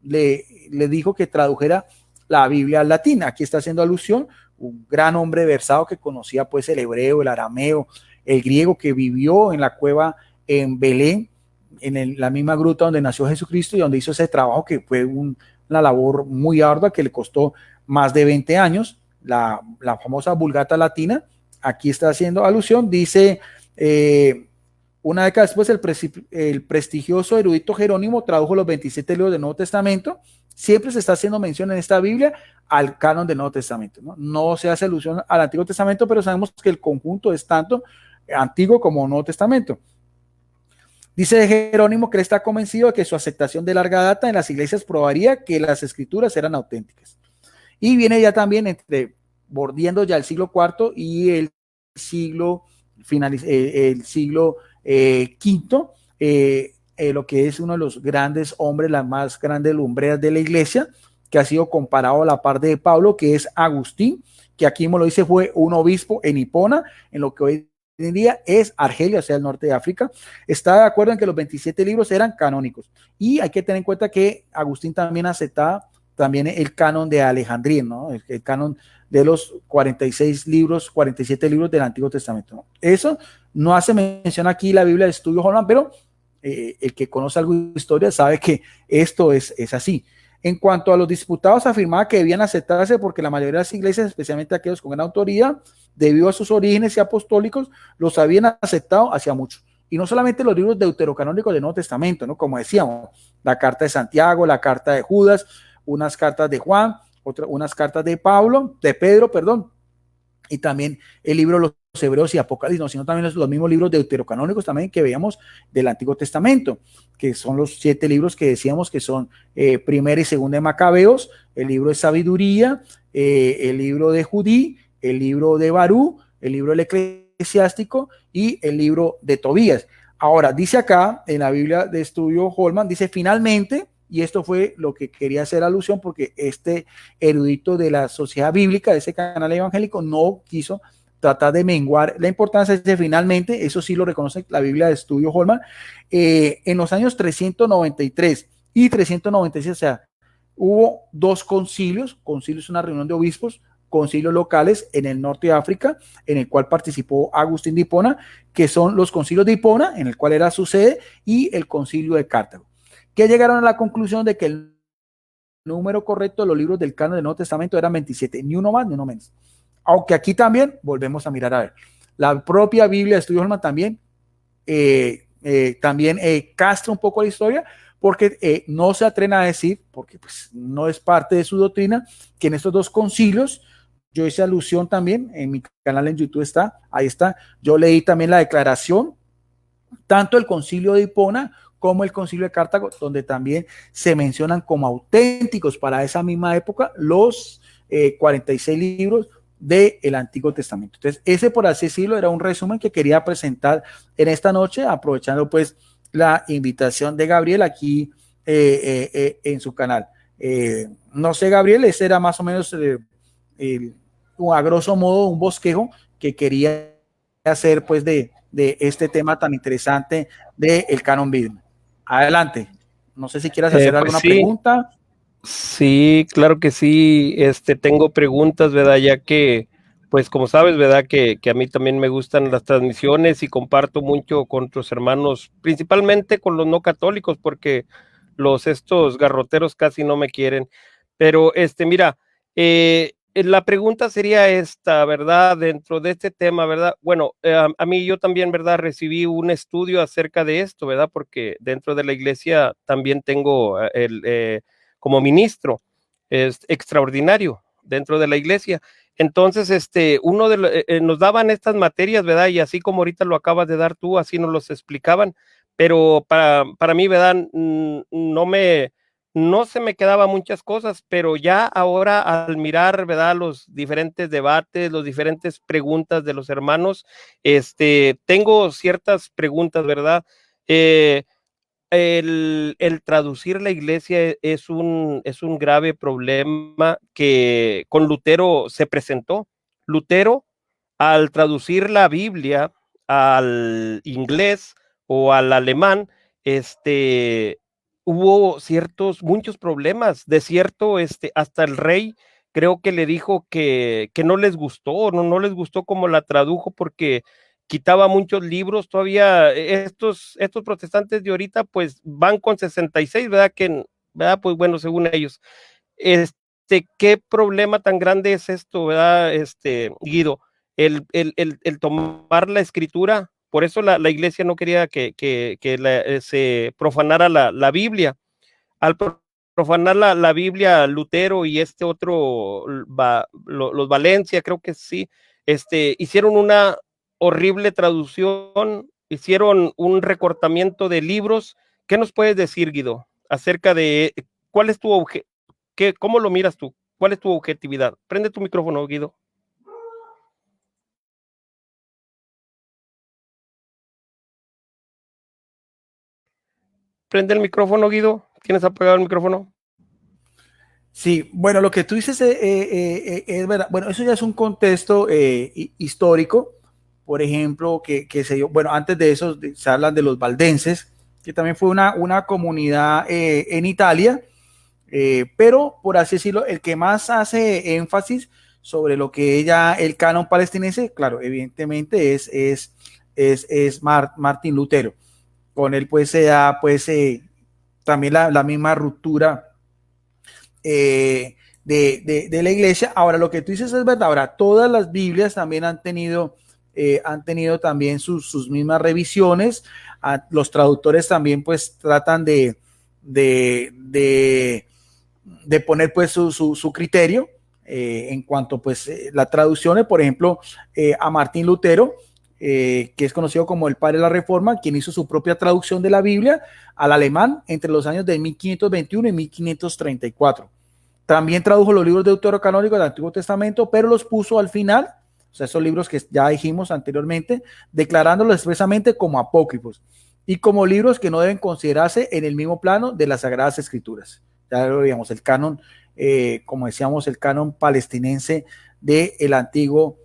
le dijo que tradujera la Biblia al latín. Aquí está haciendo alusión, un gran hombre versado que conocía pues el hebreo, el arameo, el griego, que vivió en la cueva en Belén, en la misma gruta donde nació Jesucristo y donde hizo ese trabajo que fue una labor muy ardua que le costó más de 20 años, la famosa Vulgata Latina. Aquí está haciendo alusión, dice, una década después el prestigioso erudito Jerónimo tradujo los 27 libros del Nuevo Testamento. Siempre se está haciendo mención en esta Biblia al canon del Nuevo Testamento, no se hace alusión al Antiguo Testamento, pero sabemos que el conjunto es tanto Antiguo como Nuevo Testamento. Dice Jerónimo que él está convencido de que su aceptación de larga data en las iglesias probaría que las escrituras eran auténticas. Y viene ya también bordeando ya el siglo IV y el siglo V, lo que es uno de los grandes hombres, las más grandes lumbreras de la iglesia, que ha sido comparado a la par de Pablo, que es Agustín, que aquí me lo dice, fue un obispo en Hipona, en lo que hoy en día es Argelia, o sea, el norte de África. Está de acuerdo en que los 27 libros eran canónicos, y hay que tener en cuenta que Agustín también aceptaba también el canon de Alejandría, ¿no? El canon de los 47 libros del Antiguo Testamento, ¿no? Eso no hace mención aquí la Biblia de Estudio Holman, pero el que conoce algo de historia sabe que esto es así. En cuanto a los disputados, afirmaba que debían aceptarse porque la mayoría de las iglesias, especialmente aquellos con gran autoridad, debido a sus orígenes y apostólicos, los habían aceptado hacía mucho. Y no solamente los libros deuterocanónicos del Nuevo Testamento, ¿no? Como decíamos, la carta de Santiago, la carta de Judas, unas cartas de Juan, unas cartas de Pedro, y también el libro de los Hebreos y Apocalipsis, no, sino también los mismos libros deuterocanónicos también que veíamos del Antiguo Testamento, que son los 7 libros que decíamos que son Primera y Segunda de Macabeos, el libro de Sabiduría, el libro de Judí, el libro de Barú, el libro del Eclesiástico y el libro de Tobías. Ahora, dice acá en la Biblia de Estudio Holman, dice finalmente, y esto fue lo que quería hacer alusión porque este erudito de la Sociedad Bíblica, de ese canal evangélico, no quiso tratar de menguar la importancia de finalmente, eso sí lo reconoce la Biblia de Estudio Holman, en los años 393 y 396, o sea, hubo 2 concilios es una reunión de obispos, concilios locales en el norte de África, en el cual participó Agustín de Hipona, que son los concilios de Hipona, en el cual era su sede, y el concilio de Cartago, que llegaron a la conclusión de que el número correcto de los libros del canon del Nuevo Testamento eran 27, ni uno más ni uno menos. Aunque aquí también volvemos a mirar a ver, la propia Biblia de Estudio Holman también castra un poco la historia, porque no se atreven a decir, porque pues no es parte de su doctrina, que en estos 2 concilios yo hice alusión también, en mi canal en YouTube está, ahí está, yo leí también la declaración, tanto el concilio de Hipona como el concilio de Cartago, donde también se mencionan como auténticos para esa misma época los 46 libros del Antiguo Testamento. Entonces, ese, por así decirlo, era un resumen que quería presentar en esta noche, aprovechando pues la invitación de Gabriel aquí en su canal. No sé, Gabriel, ese era más o menos a grosso modo un bosquejo que quería hacer pues de este tema tan interesante del canon bíblico. Adelante. No sé si quieras hacer Pues alguna sí, pregunta. sí, claro que sí. Tengo preguntas, ¿verdad? Ya que, pues como sabes, ¿verdad? Que a mí también me gustan las transmisiones y comparto mucho con otros hermanos, principalmente con los no católicos, porque estos garroteros casi no me quieren. Pero, mira, la pregunta sería esta, ¿verdad? Dentro de este tema, ¿verdad? Bueno, a mí yo también, ¿verdad? Recibí un estudio acerca de esto, ¿verdad? Porque dentro de la iglesia también tengo como ministro, es extraordinario dentro de la iglesia. Entonces, nos daban estas materias, ¿verdad? Y así como ahorita lo acabas de dar tú, así nos los explicaban, pero para mí, ¿verdad? No se me quedaban muchas cosas, pero ya ahora al mirar, ¿verdad? Los diferentes debates, los diferentes preguntas de los hermanos, tengo ciertas preguntas, ¿verdad? El traducir la iglesia es un grave problema que con Lutero se presentó. Lutero, al traducir la Biblia al inglés o al alemán, hubo muchos problemas. De cierto, hasta el rey creo que le dijo que no les gustó, no les gustó como la tradujo porque quitaba muchos libros. Todavía estos protestantes de ahorita pues van con 66, ¿verdad? ¿Verdad? Pues bueno, según ellos. ¿Qué problema tan grande es esto, verdad, Guido? El tomar la escritura, por eso la iglesia no quería que se profanara la Biblia. Al profanar la Biblia, Lutero y los Valencia, creo que sí, hicieron una horrible traducción, hicieron un recortamiento de libros. ¿Qué nos puedes decir, Guido, acerca de cuál es tu cómo lo miras tú? ¿Cuál es tu objetividad? Prende tu micrófono, Guido. Prende el micrófono, Guido. ¿Tienes apagado el micrófono? Sí, bueno, lo que tú dices es verdad. Bueno, eso ya es un contexto histórico, por ejemplo, que se dio, bueno, antes de eso se hablan de los valdenses, que también fue una comunidad en Italia, pero por así decirlo, el que más hace énfasis sobre lo que el canon palestinense, claro, evidentemente es Martín Lutero. Con él pues se da pues también la misma ruptura de la iglesia. Ahora, lo que tú dices es verdad. Ahora, todas las Biblias también han tenido también sus mismas revisiones. Los traductores también pues tratan de poner pues su criterio en cuanto pues las traducciones. Por ejemplo, a Martín Lutero, que es conocido como el padre de la Reforma, quien hizo su propia traducción de la Biblia al alemán entre los años de 1521 y 1534. También tradujo los libros deuterocanónicos del Antiguo Testamento, pero los puso al final, o sea, esos libros que ya dijimos anteriormente, declarándolos expresamente como apócrifos y como libros que no deben considerarse en el mismo plano de las Sagradas Escrituras. Ya lo veíamos, el canon, como decíamos, el canon palestinense del Antiguo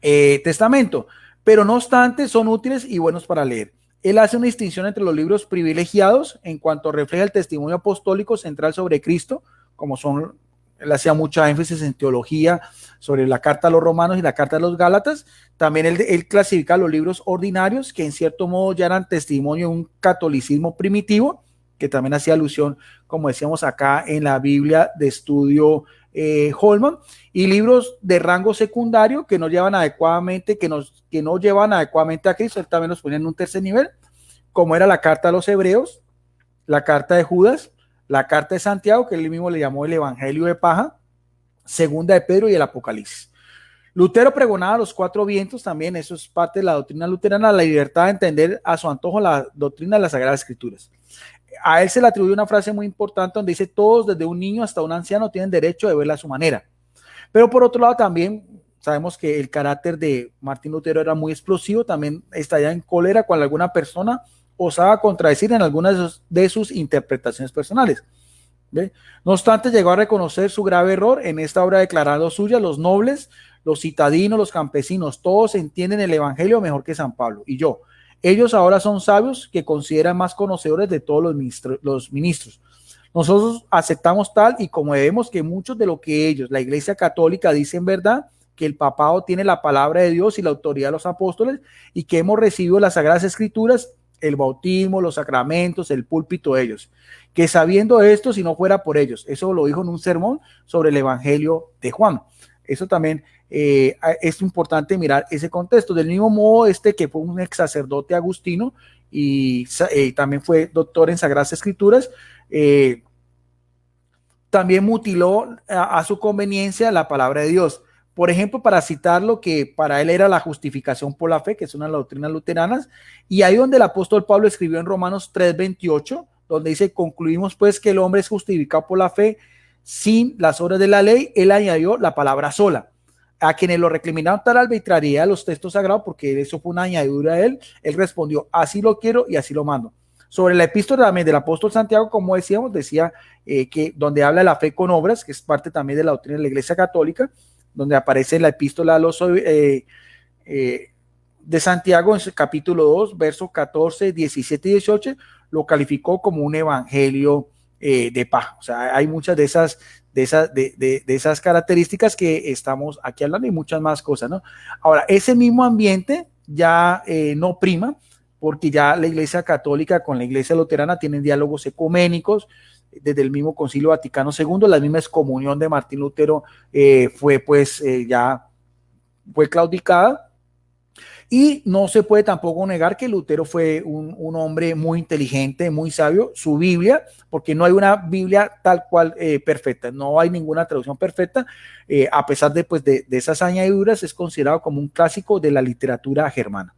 Testamento. Pero no obstante, son útiles y buenos para leer. Él hace una distinción entre los libros privilegiados en cuanto refleja el testimonio apostólico central sobre Cristo, como son, él hacía mucha énfasis en teología sobre la carta a los romanos y la carta a los gálatas. También él clasifica los libros ordinarios, que en cierto modo ya eran testimonio de un catolicismo primitivo, que también hacía alusión, como decíamos acá en la Biblia de estudio Holman, y libros de rango secundario que no llevan adecuadamente, que no llevan adecuadamente a Cristo. Él también los ponía en un tercer nivel, como era la carta a los hebreos, la carta de Judas, la carta de Santiago, que él mismo le llamó el Evangelio de paja, Segunda de Pedro y el Apocalipsis. Lutero pregonaba a los cuatro vientos también, eso es parte de la doctrina luterana, la libertad de entender a su antojo la doctrina de las Sagradas Escrituras. A él se le atribuye una frase muy importante donde dice: todos, desde un niño hasta un anciano, tienen derecho de verla a su manera. Pero por otro lado también sabemos que el carácter de Martín Lutero era muy explosivo, también estallaba en cólera cuando alguna persona osaba contradecir en algunas de sus interpretaciones personales. ¿Ve? No obstante, llegó a reconocer su grave error en esta obra, declarando suya: los nobles, los citadinos, los campesinos, todos entienden el evangelio mejor que San Pablo y yo. Ellos ahora son sabios, que consideran más conocedores de todos los ministros. Nosotros aceptamos tal y como debemos que muchos de lo que ellos, la Iglesia Católica, dicen verdad, que el papado tiene la palabra de Dios y la autoridad de los apóstoles, y que hemos recibido las Sagradas Escrituras, el bautismo, los sacramentos, el púlpito de ellos. Que sabiendo esto, si no fuera por ellos. Eso lo dijo en un sermón sobre el Evangelio de Juan. Eso también es importante mirar ese contexto. Del mismo modo, que fue un ex sacerdote agustino y también fue doctor en Sagradas Escrituras, también mutiló a su conveniencia la palabra de Dios. Por ejemplo, para citar lo que para él era la justificación por la fe, que es una de las doctrinas luteranas, y ahí donde el apóstol Pablo escribió en Romanos 3:28, donde dice: concluimos pues que el hombre es justificado por la fe sin las obras de la ley. Él añadió la palabra sola. A quienes lo recriminaron tal arbitrariedad los textos sagrados, porque eso fue una añadidura de él, él respondió: así lo quiero y así lo mando. Sobre la epístola también del apóstol Santiago, como decíamos, decía que donde habla de la fe con obras, que es parte también de la doctrina de la Iglesia Católica, donde aparece la epístola a los de Santiago en su capítulo 2, versos 14, 17 y 18, lo calificó como un evangelio de paz. O sea, hay muchas de esas características que estamos aquí hablando y muchas más cosas, ¿no? Ahora, ese mismo ambiente ya no prima, porque ya la Iglesia Católica con la Iglesia Luterana tienen diálogos ecuménicos. Desde el mismo Concilio Vaticano II, la misma excomunión de Martín Lutero ya fue claudicada. Y no se puede tampoco negar que Lutero fue un hombre muy inteligente, muy sabio. Su Biblia, porque no hay una Biblia tal cual perfecta, no hay ninguna traducción perfecta, a pesar de esas añadiduras, es considerado como un clásico de la literatura germana.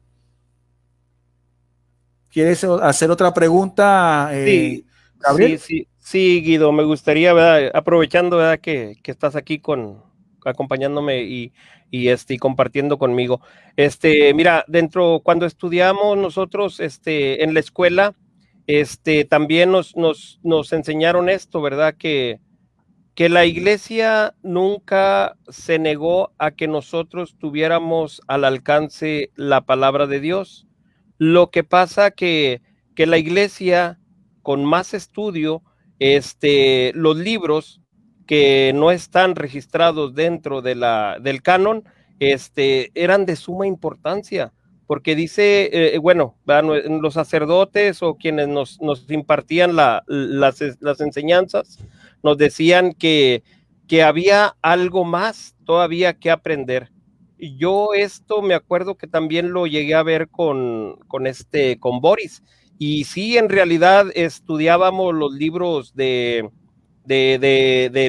¿Quieres hacer otra pregunta, Gabriel? Sí, Guido, me gustaría, ¿verdad? Aprovechando, ¿verdad? Que estás aquí acompañándome y compartiendo conmigo. Mira, cuando estudiamos nosotros, en la escuela, también nos enseñaron esto, ¿verdad? Que la Iglesia nunca se negó a que nosotros tuviéramos al alcance la palabra de Dios. Lo que pasa que la Iglesia, con más estudio, los libros que no están registrados dentro del canon, eran de suma importancia, porque dice, los sacerdotes o quienes nos impartían las enseñanzas, nos decían que había algo más todavía que aprender. Y yo esto me acuerdo que también lo llegué a ver con Boris. Y sí, en realidad estudiábamos los libros de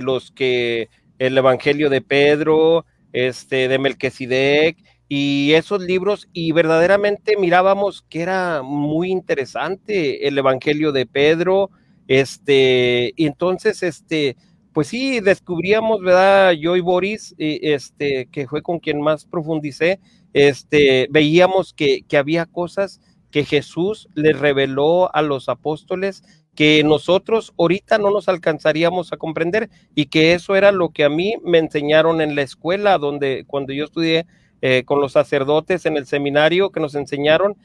los que el Evangelio de Pedro, de Melquisedec, y esos libros, y verdaderamente mirábamos que era muy interesante el Evangelio de Pedro, y entonces, pues sí, descubríamos, ¿verdad? Yo y Boris, que fue con quien más profundicé, veíamos que había cosas que Jesús les reveló a los apóstoles que nosotros ahorita no nos alcanzaríamos a comprender, y que eso era lo que a mí me enseñaron en la escuela, cuando yo estudié con los sacerdotes en el seminario, que nos enseñaron,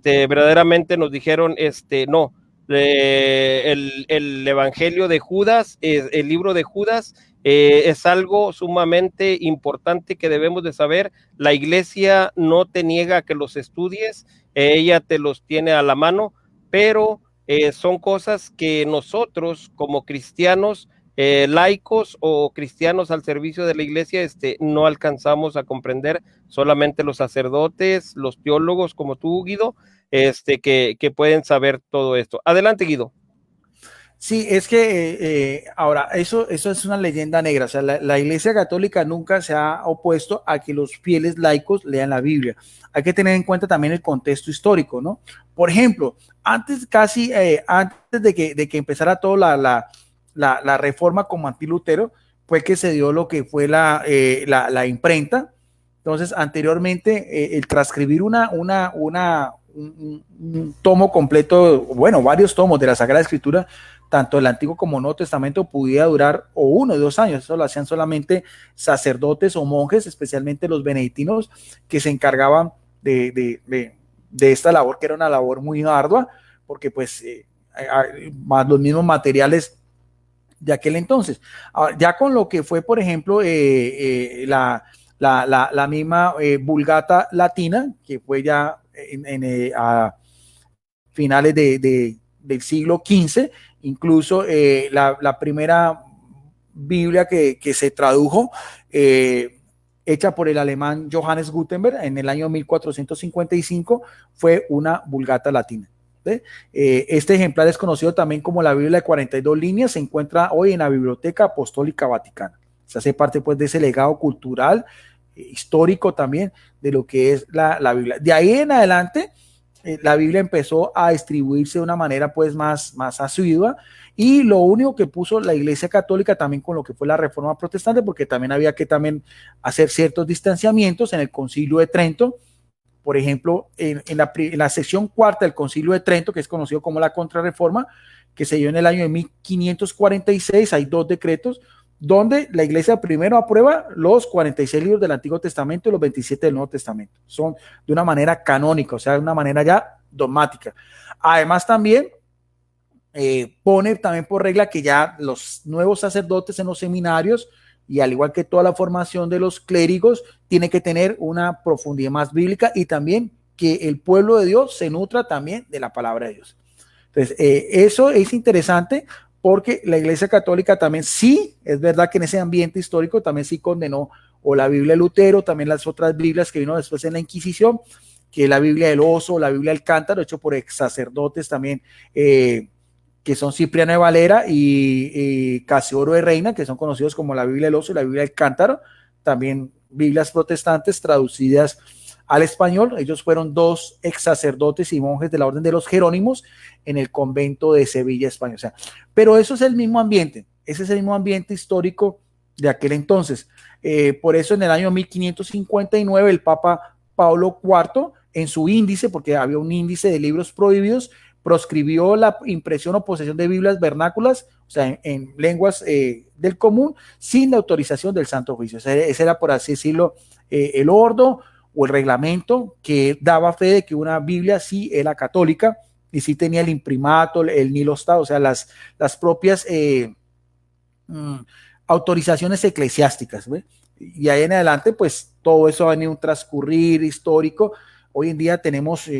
verdaderamente nos dijeron, no, el Evangelio de Judas, el libro de Judas, es algo sumamente importante que debemos de saber. La Iglesia no te niega que los estudies, ella te los tiene a la mano, pero son cosas que nosotros como cristianos, laicos o cristianos al servicio de la Iglesia, no alcanzamos a comprender. Solamente los sacerdotes, los teólogos como tú, Guido, que pueden saber todo esto. Adelante, Guido. Sí, es que ahora eso es una leyenda negra. O sea, la Iglesia Católica nunca se ha opuesto a que los fieles laicos lean la Biblia. Hay que tener en cuenta también el contexto histórico, ¿no? Por ejemplo, antes de que empezara toda la reforma con Martín Lutero, fue que se dio lo que fue la imprenta. Entonces, anteriormente, el transcribir un tomo completo, bueno, varios tomos de la Sagrada Escritura, tanto el Antiguo como el Nuevo Testamento, pudiera durar o 1 o 2 años. Eso lo hacían solamente sacerdotes o monjes, especialmente los benedictinos, que se encargaban de esta labor, que era una labor muy ardua, porque pues más los mismos materiales de aquel entonces. Ahora, ya con lo que fue, por ejemplo, la misma Vulgata Latina, que fue ya a finales del siglo XV, incluso la primera Biblia que se tradujo, hecha por el alemán Johannes Gutenberg en el año 1455, fue una Vulgata Latina. Este ejemplar es conocido también como la Biblia de 42 líneas, se encuentra hoy en la Biblioteca Apostólica Vaticana. Se hace parte pues de ese legado cultural, histórico también, de lo que es la Biblia. De ahí en adelante, la Biblia empezó a distribuirse de una manera pues más asidua, y lo único que puso la Iglesia Católica también con lo que fue la Reforma Protestante, porque también había que también hacer ciertos distanciamientos en el Concilio de Trento. Por ejemplo, en la sección cuarta del Concilio de Trento, que es conocido como la Contrarreforma, que se dio en el año de 1546, hay 2 decretos donde la Iglesia primero aprueba los 46 libros del Antiguo Testamento y los 27 del Nuevo Testamento. Son de una manera canónica, o sea, de una manera ya dogmática. Además, también pone también por regla que ya los nuevos sacerdotes en los seminarios, y al igual que toda la formación de los clérigos, tiene que tener una profundidad más bíblica, y también que el pueblo de Dios se nutra también de la palabra de Dios. Entonces, eso es interesante, porque la Iglesia Católica también sí, es verdad que en ese ambiente histórico también sí condenó o la Biblia de Lutero, también las otras Biblias que vino después en la Inquisición, que es la Biblia del Oso, la Biblia del Cántaro, hecho por ex sacerdotes también, que son Cipriano de Valera y Casiodoro de Reina, que son conocidos como la Biblia del Oso y la Biblia del Cántaro, también Biblias protestantes traducidas al español. Ellos fueron 2 ex sacerdotes y monjes de la Orden de los Jerónimos en el convento de Sevilla, España. O sea, pero eso es el mismo ambiente, ese es el mismo ambiente histórico de aquel entonces. Por eso en el año 1559 el Papa Pablo IV, en su índice, porque había un índice de libros prohibidos, proscribió la impresión o posesión de Biblias vernáculas, o sea, en lenguas del común, sin la autorización del Santo Oficio. Ese era, por así decirlo, el ordo o el reglamento que daba fe de que una Biblia sí era católica y sí tenía el imprimato, el nilostado, o sea, las propias autorizaciones eclesiásticas, ¿ve? Y ahí en adelante, pues todo eso ha venido un transcurrir histórico. Hoy en día tenemos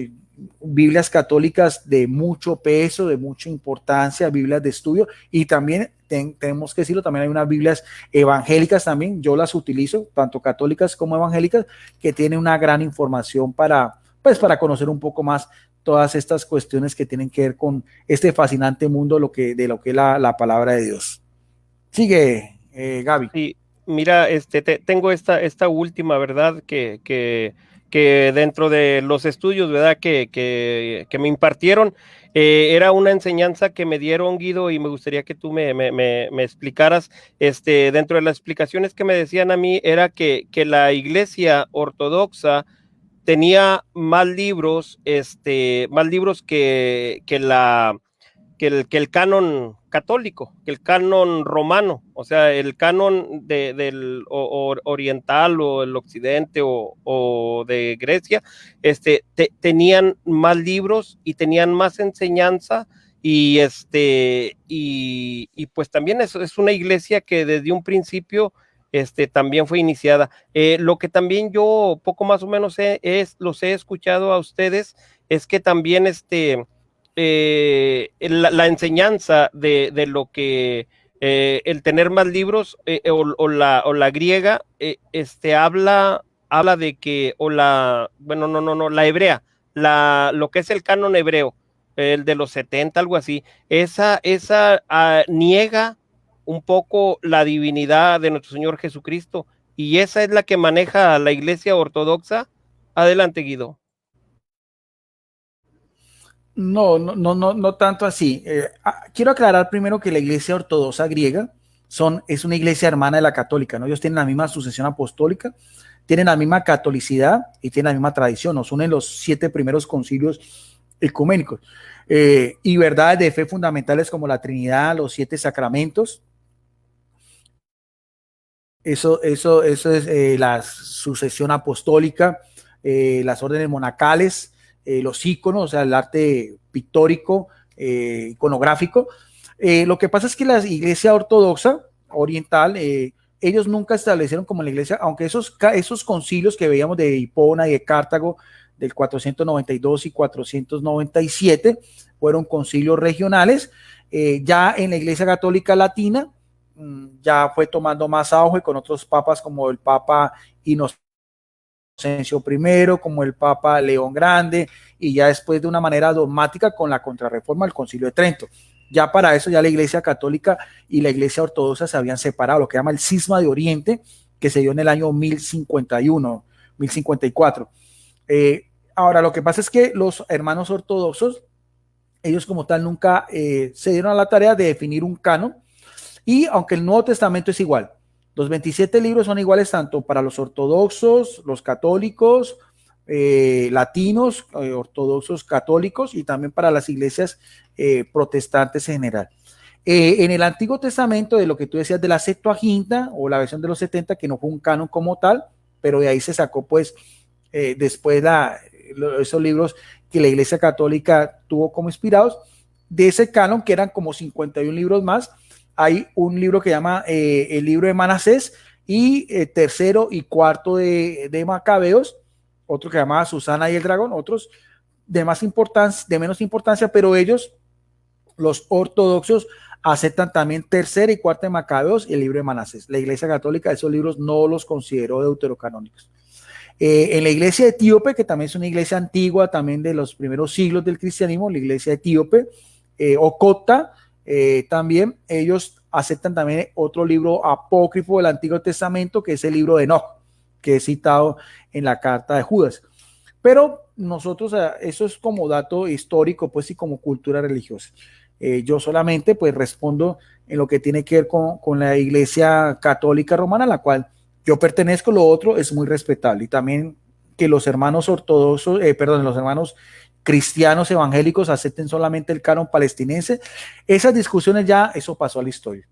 Biblias católicas de mucho peso, de mucha importancia, Biblias de estudio, y también tenemos que decirlo, también hay unas Biblias evangélicas también, yo las utilizo, tanto católicas como evangélicas, que tienen una gran información para conocer un poco más todas estas cuestiones que tienen que ver con este fascinante mundo de lo que es la palabra de Dios. Sigue, Gaby. Sí, mira, tengo esta última, ¿verdad? Que dentro de los estudios, ¿verdad? Que me impartieron, era una enseñanza que me dieron, Guido, y me gustaría que tú me explicaras. Dentro de las explicaciones que me decían a mí, era que la Iglesia Ortodoxa tenía más libros, más libros que el canon católico, que el canon romano, o sea, el canon del oriental o el occidente o de Grecia, tenían más libros y tenían más enseñanza, y pues también es una iglesia que desde un principio también fue iniciada. Lo que también yo poco más o menos los he escuchado a ustedes, es que también la enseñanza de lo que el tener más libros, o la griega, habla de que, la hebrea, lo que es el canon hebreo, el de los 70, algo así, esa niega un poco la divinidad de nuestro Señor Jesucristo, y esa es la que maneja la Iglesia Ortodoxa. Adelante, Guido. No tanto así. Quiero aclarar primero que la Iglesia Ortodoxa griega es una iglesia hermana de la católica, ¿no? Ellos tienen la misma sucesión apostólica, tienen la misma catolicidad y tienen la misma tradición. Nos unen los 7 primeros concilios ecuménicos y verdades de fe fundamentales como la Trinidad, los 7 sacramentos. Eso es la sucesión apostólica, las órdenes monacales, los íconos, o sea, el arte pictórico, iconográfico. Lo que pasa es que la iglesia ortodoxa oriental, ellos nunca establecieron como la iglesia, aunque esos concilios que veíamos de Hipona y de Cartago del 492 y 497 fueron concilios regionales. Ya en la iglesia católica latina ya fue tomando más auge con otros papas como el Papa Inocencio I, como el Papa León Grande, y ya después de una manera dogmática con la Contrarreforma del Concilio de Trento. Ya para eso ya la Iglesia Católica y la Iglesia Ortodoxa se habían separado, lo que llama el Cisma de Oriente, que se dio en el año 1051, 1054. Ahora, lo que pasa es que los hermanos ortodoxos, ellos como tal nunca se dieron a la tarea de definir un canon, y aunque el Nuevo Testamento es igual, los 27 libros son iguales tanto para los ortodoxos, los católicos, latinos, ortodoxos católicos, y también para las iglesias protestantes en general. En el Antiguo Testamento, de lo que tú decías de la Septuaginta o la versión de los 70, que no fue un canon como tal, pero de ahí se sacó pues después esos libros que la Iglesia Católica tuvo como inspirados. De ese canon, que eran como 51 libros más, hay un libro que llama el libro de Manasés, y tercero y cuarto de Macabeos, otro que llamaba Susana y el dragón, otros de menos importancia, pero ellos, los ortodoxos, aceptan también tercera y cuarta de Macabeos y el libro de Manasés. La Iglesia Católica esos libros no los consideró deuterocanónicos. En la iglesia etíope, que también es una iglesia antigua, también de los primeros siglos del cristianismo, la iglesia etíope, o copta, también ellos aceptan también otro libro apócrifo del Antiguo Testamento, que es el libro de Enoch, que es citado en la carta de Judas. Pero nosotros, eso es como dato histórico, pues, y como cultura religiosa. Yo solamente pues respondo en lo que tiene que ver con la Iglesia Católica Romana, a la cual yo pertenezco. Lo otro es muy respetable, y también que los hermanos ortodoxos, los hermanos cristianos evangélicos acepten solamente el canon palestinense. Esas discusiones ya, eso pasó a la historia.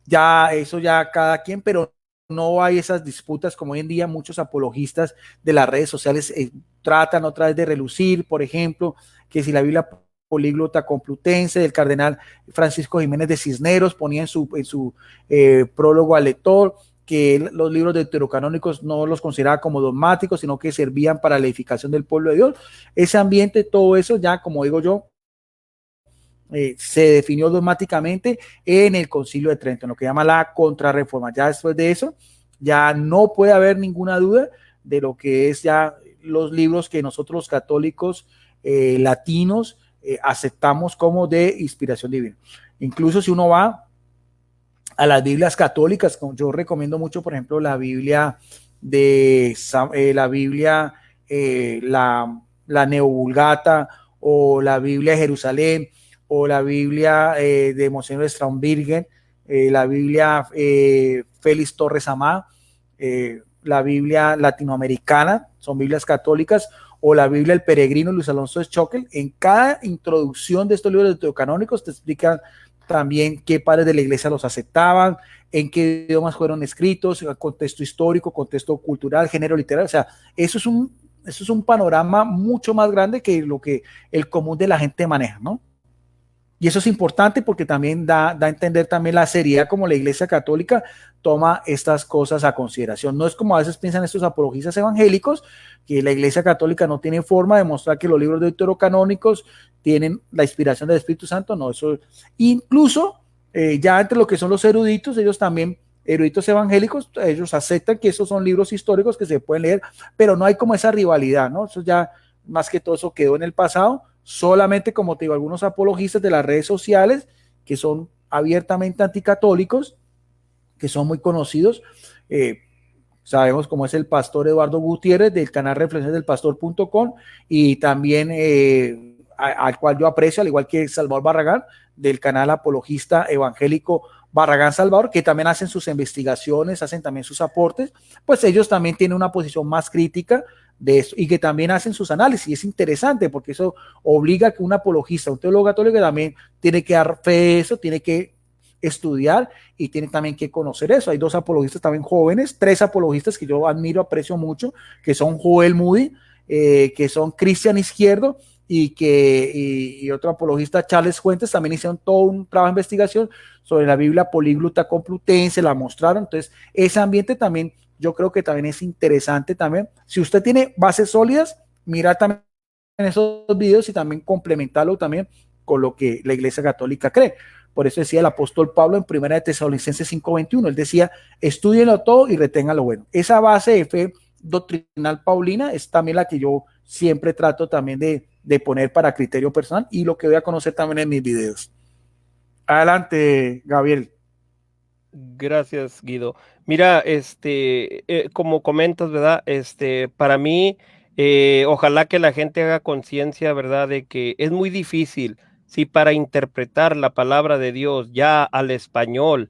Ya cada quien, pero no hay esas disputas como hoy en día muchos apologistas de las redes sociales tratan otra vez de relucir, por ejemplo, que si la Biblia políglota complutense del cardenal Francisco Jiménez de Cisneros ponía en su prólogo al lector que los libros deuterocanónicos no los consideraba como dogmáticos, sino que servían para la edificación del pueblo de Dios. Ese ambiente, todo eso ya, como digo yo, se definió dogmáticamente en el Concilio de Trento, en lo que llama la Contrarreforma. Ya después de eso, ya no puede haber ninguna duda de lo que es ya los libros que nosotros los católicos latinos aceptamos como de inspiración divina. Incluso si uno va a las Biblias católicas, yo recomiendo mucho, por ejemplo, la Biblia la Neovulgata, o la Biblia de Jerusalén, o la Biblia de Monseñor Straubingen, la Biblia Félix Torres Amá, la Biblia latinoamericana, son Biblias católicas, o la Biblia El Peregrino, Luis Alonso de Schockel. En cada introducción de estos libros deuterocanónicos te explican también qué padres de la iglesia los aceptaban, en qué idiomas fueron escritos, contexto histórico, contexto cultural, género literario. O sea, eso es un panorama mucho más grande que lo que el común de la gente maneja, ¿no? Y eso es importante porque también da a entender también la seriedad como la Iglesia Católica toma estas cosas a consideración. No es como a veces piensan estos apologistas evangélicos, que la Iglesia Católica no tiene forma de mostrar que los libros deuterocanónicos tienen la inspiración del Espíritu Santo. No, eso incluso ya entre lo que son los eruditos, ellos también, eruditos evangélicos, ellos aceptan que esos son libros históricos que se pueden leer, pero no hay como esa rivalidad, ¿no? Eso ya, más que todo, eso quedó en el pasado. solamente, como te digo, algunos apologistas de las redes sociales que son abiertamente anticatólicos, que son muy conocidos. Sabemos cómo es el pastor Eduardo Gutiérrez del canal reflexionesdelpastor.com y también al cual yo aprecio, al igual que Salvador Barragán del canal apologista evangélico Barragán Salvador, que también hacen sus investigaciones, hacen también sus aportes, pues ellos también tienen una posición más crítica de eso y que también hacen sus análisis. Y es interesante porque eso obliga a que un apologista, un teólogo católico también tiene que dar fe de eso, tiene que estudiar y tiene también que conocer eso. Hay 2 apologistas también jóvenes, 3 apologistas que yo admiro, aprecio mucho, que son Joel Moody, que son Cristian Izquierdo y otro apologista, Charles Fuentes, también hicieron todo un trabajo de investigación sobre la Biblia políglota complutense, la mostraron. Entonces, ese ambiente también, yo creo que también es interesante también. Si usted tiene bases sólidas, mirar también en esos videos y también complementarlo también con lo que la Iglesia Católica cree. Por eso decía el apóstol Pablo en 1 de Tesalonicenses 5:21, él decía, estúdienlo todo y retengan lo bueno. Esa base de fe doctrinal paulina es también la que yo siempre trato también de poner para criterio personal y lo que voy a conocer también en mis videos. Adelante, Gabriel. Gracias, Guido. Mira, como comentas, ¿verdad? Para mí, ojalá que la gente haga conciencia, ¿verdad? De que es muy difícil, si para interpretar la palabra de Dios ya al español,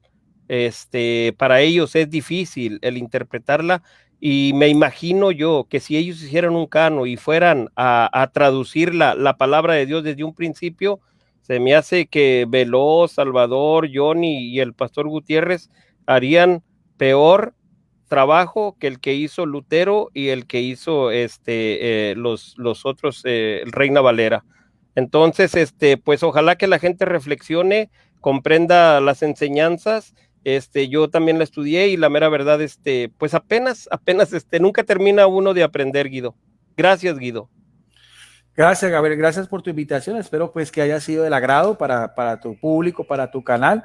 para ellos es difícil el interpretarla, y me imagino yo que si ellos hicieran un cano y fueran a traducir la palabra de Dios desde un principio, se me hace que Veloz, Salvador, Johnny y el pastor Gutiérrez harían peor trabajo que el que hizo Lutero y el que hizo los otros, Reina Valera. Entonces, pues ojalá que la gente reflexione, comprenda las enseñanzas. Yo también la estudié y la mera verdad, pues apenas, nunca termina uno de aprender, Guido. Gracias, Guido. Gracias, Gabriel. Gracias por tu invitación. Espero pues que haya sido del agrado para tu público, para tu canal.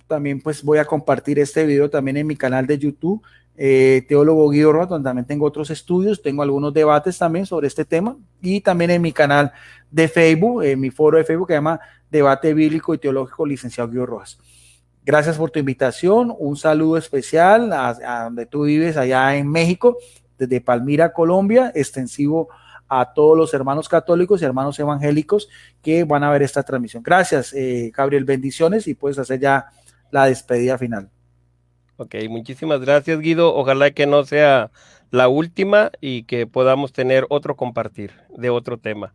También pues voy a compartir este video también en mi canal de YouTube, Teólogo Guido Rojas, donde también tengo otros estudios, tengo algunos debates también sobre este tema, y también en mi canal de Facebook, mi foro de Facebook que se llama Debate Bíblico y Teológico Licenciado Guido Rojas. Gracias por tu invitación. Un saludo especial a donde tú vives, allá en México, desde Palmira, Colombia, extensivo a todos los hermanos católicos y hermanos evangélicos que van a ver esta transmisión. Gracias, Gabriel, bendiciones, y puedes hacer ya la despedida final. Ok, muchísimas gracias, Guido. Ojalá que no sea la última y que podamos tener otro compartir de otro tema,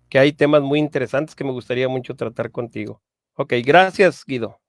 que hay temas muy interesantes que me gustaría mucho tratar contigo. Ok, gracias, Guido.